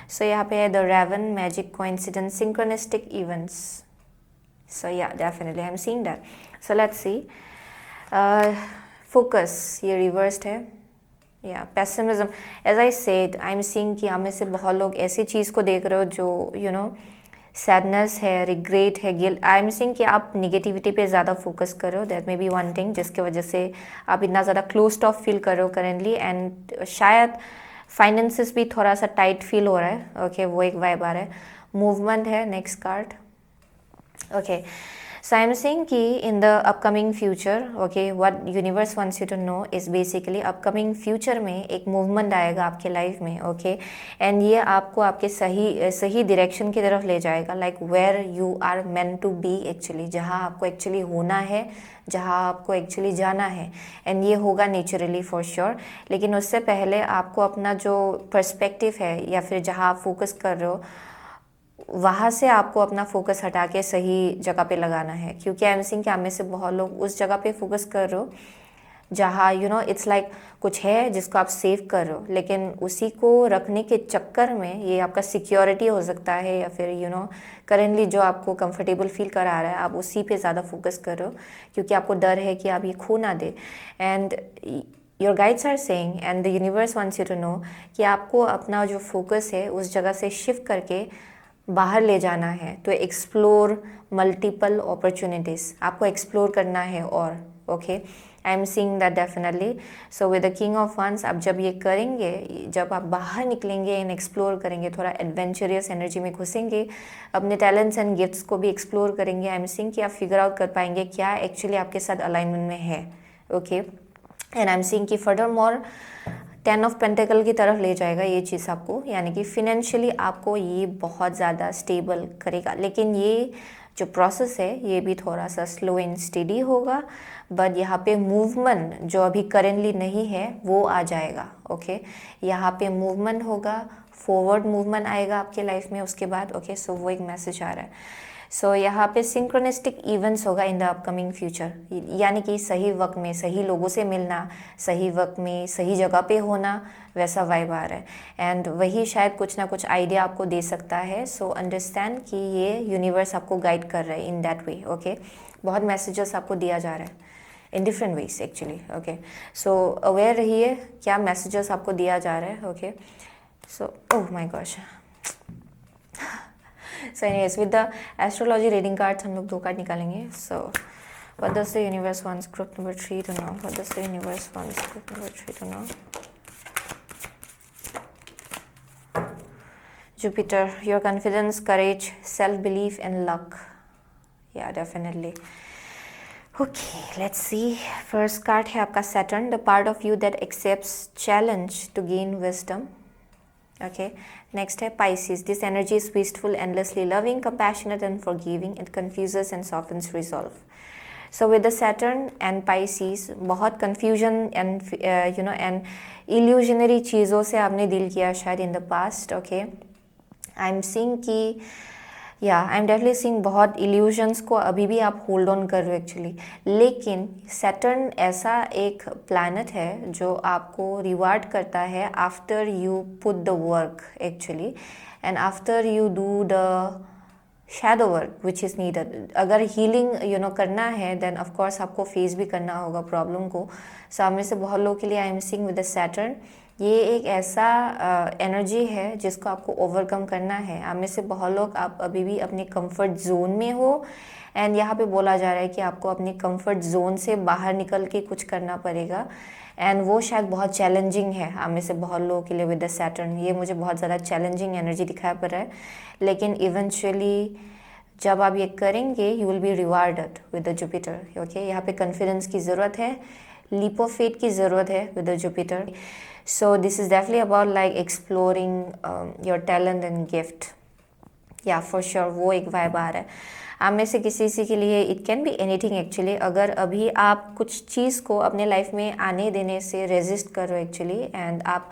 So यहाँ पे है the Raven, magic, coincidence, synchronistic events. So yeah, definitely I'm seeing that. So let's see. Focus, ये reversed है. Yeah, pessimism. As I said, I'm seeing कि आप में से बहुत लोग ऐसी चीज़ को देख रहे हो जो सैडनेस है, रिग्रेट है, गिल्ट। आई एम सेइंग कि आप निगेटिविटी पे ज़्यादा फोकस कर रहे हो। That may be one thing जिसके वजह से आप इतना ज़्यादा क्लोज्ड ऑफ फील कर रहे हो करेंटली। एंड शायद फाइनेंसिस भी थोड़ा सा टाइट फील हो रहा है। ओके, वो एक वाइब आ रहा है। मूवमेंट है next card. Okay, so I am saying कि in the upcoming future, okay, what universe wants you to know is basically upcoming future में एक मूवमेंट आएगा आपके लाइफ में। ओके, एंड ये आपको आपके सही डायरेक्शन की तरफ ले जाएगा, like where you are meant to be actually, जहाँ आपको एक्चुअली होना है, जहाँ आपको एक्चुअली जाना है। एंड ये होगा नेचुरली फॉर श्योर। लेकिन उससे पहले आपको अपना जो पर्सपेक्टिव है, या फिर जहाँ आप फोकस कर रहे हो, वहाँ से आपको अपना फोकस हटा के सही जगह पे लगाना है। क्योंकि आई एम सीइंग कि आप में से बहुत लोग उस जगह पे फोकस कर रहे हो जहाँ इट्स लाइक कुछ है जिसको आप सेव कर रहे हो, लेकिन उसी को रखने के चक्कर में ये आपका सिक्योरिटी हो सकता है, या फिर करेंटली जो आपको कंफर्टेबल फील करा रहा है, आप उसी पे ज़्यादा फोकस कर रहे हो, क्योंकि आपको डर है कि आप ये खो ना दे। And your guides are saying and the universe wants you to know कि आपको अपना जो फोकस है उस जगह से शिफ्ट करके बाहर ले जाना है, तो एक्सप्लोर मल्टीपल अपॉर्चुनिटीज़ आपको एक्सप्लोर करना है। और okay, I am seeing that definitely. So with the king of wands, आप जब ये करेंगे, जब आप बाहर निकलेंगे एंड एक्सप्लोर करेंगे, थोड़ा एडवेंचरियस एनर्जी में घुसेंगे, अपने टैलेंट्स एंड गिफ्ट्स को भी एक्सप्लोर करेंगे, आई एम सीइंग कि आप फिगर आउट कर पाएंगे क्या एक्चुअली आपके साथ अलाइनमेंट में है। Okay, and I am seeing कि फर्दर मोर 10 ऑफ पेंटिकल की तरफ ले जाएगा ये चीज़ आपको, यानी कि फिनेंशियली आपको ये बहुत ज़्यादा स्टेबल करेगा। लेकिन ये जो प्रोसेस है ये भी थोड़ा सा स्लो एंड स्टेडी होगा, बट यहाँ पे मूवमेंट जो अभी करेंटली नहीं है वो आ जाएगा। ओके, यहाँ पे मूवमेंट होगा, फॉरवर्ड मूवमेंट आएगा आपके लाइफ में उसके बाद। ओके, सो वो एक मैसेज आ रहा है। सो यहाँ पे सिंक्रोनिस्टिक इवेंट्स होगा इन द अपकमिंग फ्यूचर, यानी कि सही वक्त में सही लोगों से मिलना, सही वक्त में सही जगह पे होना, वैसा वाइब आ रहा है। एंड वही शायद कुछ ना कुछ आइडिया आपको दे सकता है। सो अंडरस्टैंड कि ये यूनिवर्स आपको गाइड कर रहा है इन दैट वे। ओके, बहुत मैसेजेस आपको दिया जा रहा है in different ways actually. Okay, so aware रहिए क्या मैसेजेस आपको दिया जा रहा है। Okay, so oh my gosh. So anyways, with the astrology reading cards हम लोग 2 कार्ड निकालेंगे। So what does the universe wants group number 3 to know. What does the universe wants group number 3 to know. Jupiter, your confidence, courage, self-belief and luck. Yeah, definitely. Okay, let's see. First card है आपका Saturn, the part of you that accepts challenge to gain wisdom. Okay, next है Pisces. This energy is peaceful, endlessly loving, compassionate and forgiving. It confuses and softens resolve. So with the Saturn and Pisces, बहुत confusion and and illusionary चीज़ों से आपने deal किया शायद in the past. Okay, I'm seeing कि आई am definitely seeing बहुत illusions को अभी भी आप होल्ड ऑन कर रहे हो एक्चुअली, लेकिन सैटर्न ऐसा एक प्लैनेट है जो आपको रिवार्ड करता है after you put the work actually, and after you do the shadow work which is needed. अगर हीलिंग करना है देन ऑफ कोर्स आपको फेस भी करना होगा प्रॉब्लम को. सामने से बहुत लोगों के लिए I am seeing with the Saturn ये एक ऐसा एनर्जी है जिसको आपको ओवरकम करना है. आप में से बहुत लोग आप अभी भी अपने कंफर्ट जोन में हो, एंड यहाँ पे बोला जा रहा है कि आपको अपने कंफर्ट जोन से बाहर निकल के कुछ करना पड़ेगा, एंड वो शायद बहुत चैलेंजिंग है आप में से बहुत लोगों के लिए. विद द सैटर्न ये मुझे बहुत ज़्यादा चैलेंजिंग एनर्जी दिखाई पड़ रहा है, लेकिन इवेंचुअली जब आप ये करेंगे you will B rewarded with the Jupiter. Okay, यहाँ पे कॉन्फिडेंस की ज़रूरत है, लीप ऑफ फेथ की ज़रूरत है with the Jupiter. So this is definitely about like exploring your talent and gift. Yeah, for sure वो एक वाइब आ रहा है. आप में से किसी के लिए it can be anything actually. अगर अभी आप कुछ चीज़ को अपने लाइफ में आने देने से रेजिस्ट कर रहे हो एक्चुअली, एंड आप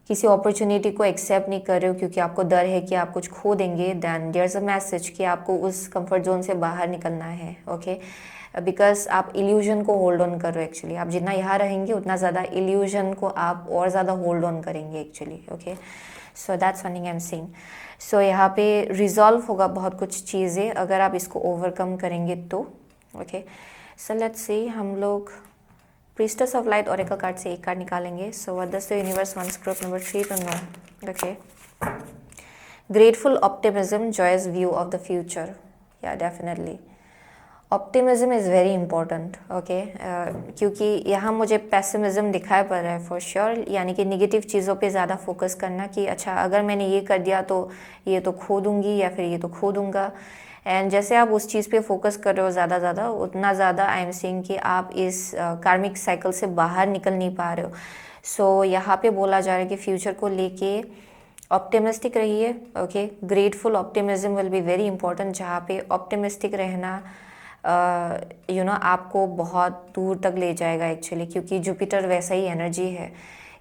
किसी अपॉर्चुनिटी को एक्सेप्ट नहीं कर रहे हो क्योंकि आपको डर है कि आप कुछ खो देंगे, then there is a message कि आपको उस कंफर्ट जोन से बाहर निकलना है. ओके, बिकॉज आप इल्यूजन को होल्ड ऑन कर रहे हो एक्चुअली. आप जितना यहाँ रहेंगे उतना ज़्यादा इल्यूजन को आप और ज़्यादा होल्ड ऑन करेंगे actually. Okay, so that's one thing I am seeing. So यहाँ पे रिजॉल्व होगा बहुत कुछ चीज़ें अगर आप इसको ओवरकम करेंगे तो. ओके, सो लेट्स सी, हम लोग priestess of light oracle card से एक कार्ड निकालेंगे. So what does the universe wants group number 3 to know. Okay, grateful optimism, joyous view of the future. Yeah definitely optimism is very important. Okay, क्योंकि यहाँ मुझे pessimism दिखाई पड़ रहा है फॉर श्योर, यानी कि निगेटिव चीज़ों पे ज़्यादा फोकस करना कि अच्छा अगर मैंने ये कर दिया तो ये तो खो दूँगी या फिर ये तो खो दूँगा. एंड जैसे आप उस चीज़ पे फोकस कर रहे हो ज़्यादा उतना ज़्यादा आई एम सीइंग कि आप इस कार्मिक साइकिल से बाहर निकल नहीं पा रहे हो. सो यहाँ पे बोला जा रहा है कि फ्यूचर को लेके ऑप्टिमिस्टिक रहिए. Okay, grateful optimism will be very important, जहाँ पे ऑप्टिमिस्टिक रहना आपको बहुत दूर तक ले जाएगा एक्चुअली, क्योंकि जुपिटर वैसा ही एनर्जी है.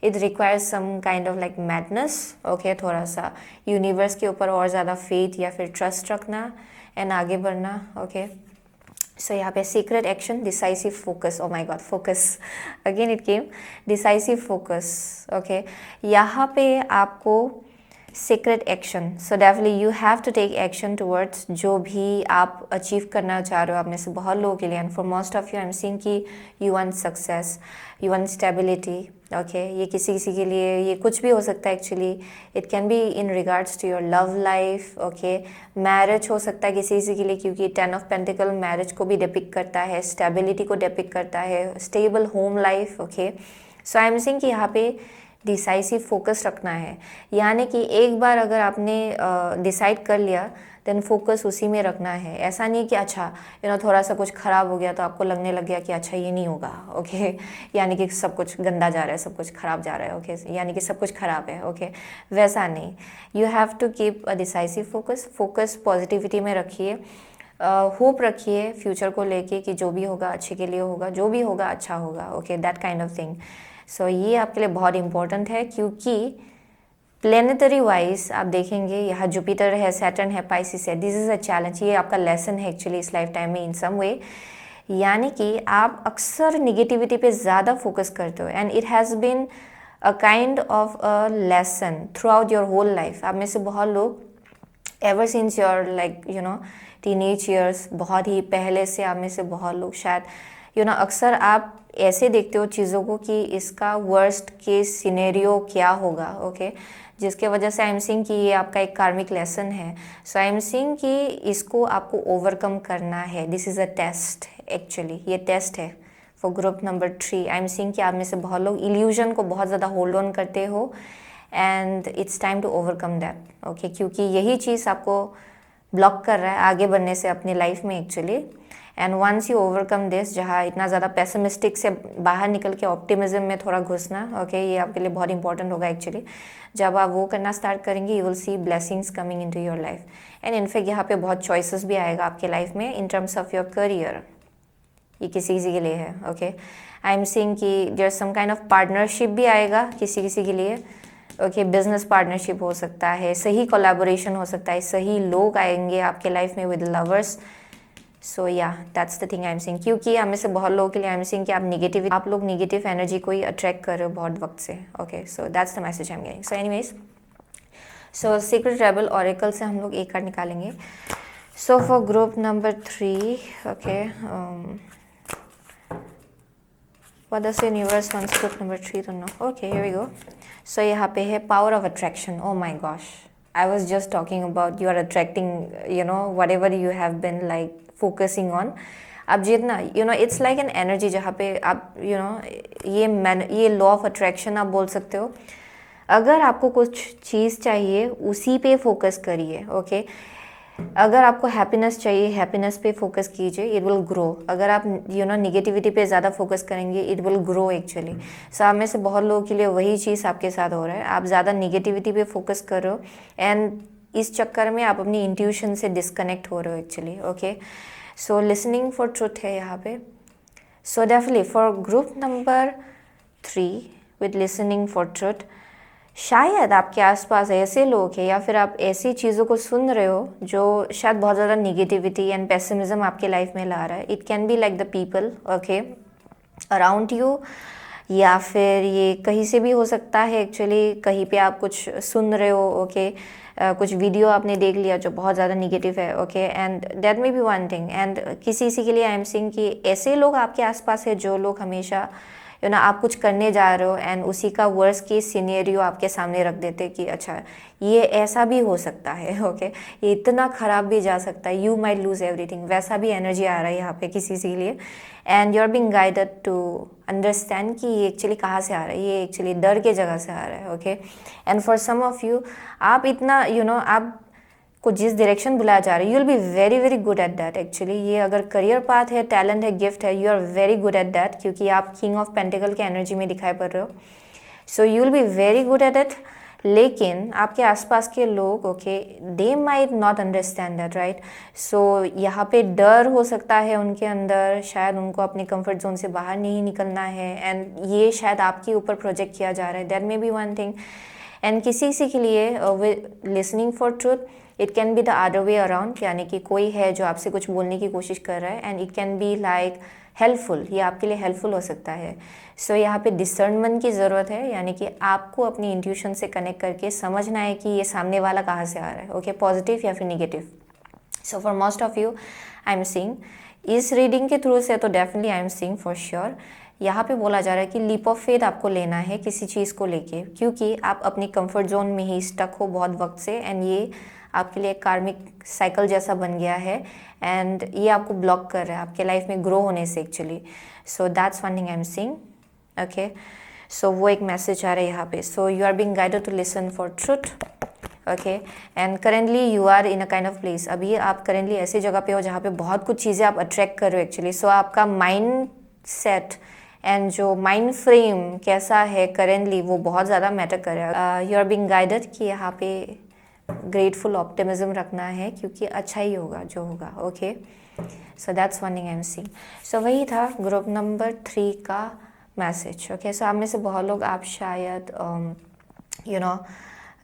It requires some kind of like madness. Okay, थोड़ा सा यूनिवर्स के ऊपर और ज़्यादा फेथ या फिर ट्रस्ट रखना एंड आगे बढ़ना. ओके, सो यहाँ पे secret action, decisive focus. Oh my god, focus again it came, decisive focus. Okay, यहाँ पे आपको secret action, so definitely you have to take action towards जो भी आप अचीव करना चाह रहे हो. आप में से बहुत लोगों के लिए, and for most of you I am seeing कि you want success, you want stability. Okay, ये किसी के लिए ये कुछ भी हो सकता है actually. It can be in regards to your love life. Okay, marriage हो सकता है किसी के लिए, क्योंकि 10 ऑफ पेंटिकल मैरिज को भी डिपिक्ट करता है, स्टेबिलिटी को डिपिक्ट करता है, stable home life. Okay, so I am seeing कि यहाँ पे डिसाइसिव फोकस रखना है, यानी कि एक बार अगर आपने डिसाइड कर लिया देन फोकस उसी में रखना है. ऐसा नहीं कि अच्छा थोड़ा सा कुछ ख़राब हो गया तो आपको लगने लग गया कि अच्छा ये नहीं होगा. ओके, यानी कि सब कुछ गंदा जा रहा है, सब कुछ ख़राब जा रहा है. ओके, यानी कि सब कुछ ख़राब है. ओके, वैसा नहीं. You have to keep a decisive focus. Focus positivity में रखिए, होप रखिए फ्यूचर को लेके कि जो भी होगा अच्छे के लिए होगा, जो भी होगा अच्छा होगा. Okay, that kind of thing. So ये आपके लिए बहुत इंपॉर्टेंट है, क्योंकि प्लेनेटरी वाइज आप देखेंगे यहाँ जुपिटर है, सैटर्न है, पाइसिस है. This is a challenge. ये आपका लेसन है एक्चुअली इस लाइफ टाइम में इन सम वे, यानी कि आप अक्सर निगेटिविटी पे ज़्यादा फोकस करते हो, and it has been a kind of a lesson throughout your whole life. आप में से बहुत लोग ever since your like teenage years, बहुत ही पहले से आप में से बहुत लोग शायद अक्सर आप ऐसे देखते हो चीज़ों को कि इसका वर्स्ट केस सिनेरियो क्या होगा. ओके, जिसके वजह से आई एम सीइंग कि ये आपका एक कार्मिक लेसन है. सो आई एम सीइंग कि इसको आपको ओवरकम करना है. This is a test actually, ये टेस्ट है for group number 3. I am seeing कि आप में से बहुत लोग इल्यूजन को बहुत ज़्यादा होल्ड ऑन करते हो, and it's time to overcome that, okay, क्योंकि यही चीज़ आपको ब्लॉक कर रहा है आगे बढ़ने से अपनी लाइफ में actually. And once you overcome this, जहाँ इतना ज़्यादा पेसिमिस्टिक से बाहर निकल के ऑप्टिमिज्म में थोड़ा घुसना, ओके, ये आपके लिए बहुत इंपॉर्टेंट होगा एक्चुअली। जब आप वो करना स्टार्ट करेंगे, you will see blessings coming into your life. And in fact यहाँ पे बहुत चॉइसेस भी आएगा आपके लाइफ में in terms of your career. ये किसी किसी के लिए है, ओके। आई एम सीइंग कि there some kind of partnership भी आएगा किसी किसी के लिए, ओके। बिजनेस पार्टनरशिप हो सकता है, सही कोलैबोरेशन हो सकता है, सही लोग आएंगे आपके लाइफ में with lovers. So yeah that's the thing I am seeing, क्योंकि हमें से बहुत लोगों के लिए आई एम सीइंग कि आप लोग नेगेटिव एनर्जी को ही अट्रैक्ट कर रहे हो बहुत वक्त से, okay. So that's the message I am getting. So anyways, so secret rebel oracle से हम लोग एक कार्ड निकालेंगे। So for group number 3, okay, what does the universe wants group number 3 to know? Okay, here we go. So यहाँ पे है power of attraction. Oh my gosh, I was just talking about you are attracting, you know, whatever you have been like focusing on. अब जितना you know it's like an energy, जहाँ पे आप you know ये law of attraction आप बोल सकते हो। अगर आपको कुछ चीज़ चाहिए उसी पे फोकस करिए, ओके। अगर आपको हैप्पीनेस चाहिए, हैप्पीनेस पे फोकस कीजिए, इट विल ग्रो। अगर आप नेगेटिविटी पे ज़्यादा फोकस करेंगे, इट विल ग्रो एक्चुअली। सो आप में से बहुत लोगों के लिए वही चीज़ आपके साथ हो रहा है, आप ज़्यादा नेगेटिविटी पे फोकस कर रहे हो एंड इस चक्कर में आप अपनी इंट्यूशन से डिस्कनेक्ट हो रहे हो actually, okay. So listening for truth है यहाँ पे। So definitely for group number 3 with listening for truth, शायद आपके आसपास ऐसे लोग हैं या फिर आप ऐसी चीज़ों को सुन रहे हो जो शायद बहुत ज़्यादा निगेटिविटी एंड पेसिमिज्म आपके लाइफ में ला रहा है। It can be like the people, okay, around you, या फिर ये कहीं से भी हो सकता है एक्चुअली। कहीं पे आप कुछ सुन रहे हो, ओके, कुछ वीडियो आपने देख लिया जो बहुत ज़्यादा निगेटिव है, okay, and that may be one thing. And किसी के लिए आई एम सीइंग कि ऐसे लोग आपके आसपास है जो लोग हमेशा आप कुछ करने जा रहे हो एंड उसी का वर्स्ट केस सिनेरियो आपके सामने रख देते कि अच्छा ये ऐसा भी हो सकता है, ओके, ये इतना ख़राब भी जा सकता है, यू माइट लूज एवरीथिंग। वैसा भी एनर्जी आ रहा है यहाँ पे किसी के लिए and you are being guided to understand कि ये एक्चुअली कहाँ से आ रहा है, ये एक्चुअली डर के जगह से आ रहा है, okay. And for some of you, आप इतना आप को जिस डायरेक्शन बुलाया जा रहा है, you will be very very good at that actually. ये अगर करियर पाथ है, टैलेंट है, गिफ्ट है, you are very good at that, क्योंकि आप किंग ऑफ पेंटिकल के एनर्जी में दिखाई पड़ रहे हो। So you will be very good at it. लेकिन आपके आसपास के लोग, okay, they might not understand that, right. So यहाँ पे डर हो सकता है उनके अंदर, शायद उनको अपने कंफर्ट जोन से बाहर नहीं निकलना है एंड ये शायद आपके ऊपर प्रोजेक्ट किया जा रहा है। That may be one thing. And किसी के लिए listening for truth, it can be the other way around, यानी कि कोई है जो आपसे कुछ बोलने की कोशिश कर रहा है and it can be like helpful, ये आपके लिए हेल्पफुल हो सकता है। सो यहाँ पे डिसर्नमेंट की ज़रूरत है, यानी कि आपको अपनी इंट्यूशन से कनेक्ट करके समझना है कि ये सामने वाला कहाँ से आ रहा है, ओके, पॉजिटिव या फिर negative. So for most of you I am seeing इस रीडिंग के थ्रू से तो definitely I am seeing for sure यहाँ पे बोला जा रहा है कि लीप ऑफ फेथ आपको लेना है किसी चीज़ को लेके, क्योंकि आप अपनी कंफर्ट जोन में ही स्टक हो बहुत वक्त से एंड ये आपके लिए कार्मिक साइकिल जैसा बन गया है एंड ये आपको ब्लॉक कर रहा है आपके लाइफ में ग्रो होने से actually. So that's one thing I am seeing, okay. So वो एक मैसेज आ रहा है यहाँ पे। So you are being guided to listen for truth, okay, and currently you are in a kind of place. अभी आप करेंटली ऐसी जगह पे हो जहाँ पे बहुत कुछ चीज़ें आप अट्रैक्ट कर रहे हो एक्चुअली। सो आपका माइंड सेट एंड जो माइंड फ्रेम कैसा है करेंटली वो बहुत ज़्यादा मैटर कर रहा है। यू आर बीइंग गाइडेड कि यहाँ पे ग्रेटफुल ऑप्टिमिज्म रखना है क्योंकि अच्छा ही होगा जो होगा, okay. So that's one thing I am seeing. So वही था ग्रुप नंबर 3 का मैसेज, ओके। सो आप में से बहुत लोग आप शायद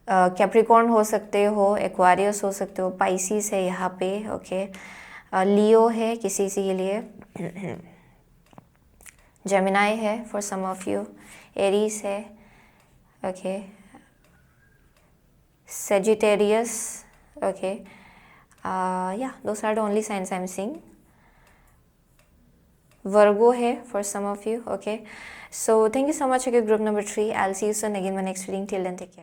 कैप्रिकॉर्न हो सकते हो, एक्वारियस हो सकते हो, पाइसिस है यहाँ पे, ओके, लियो है किसी के लिए, जेमिनाई है for some of you, Aries है, okay, Sagittarius, okay, yeah, those are the only signs I'm seeing. Virgo है for some of you, okay. So thank you so much, okay, group number 3. I'll see you soon again in my next reading. Till then, take care.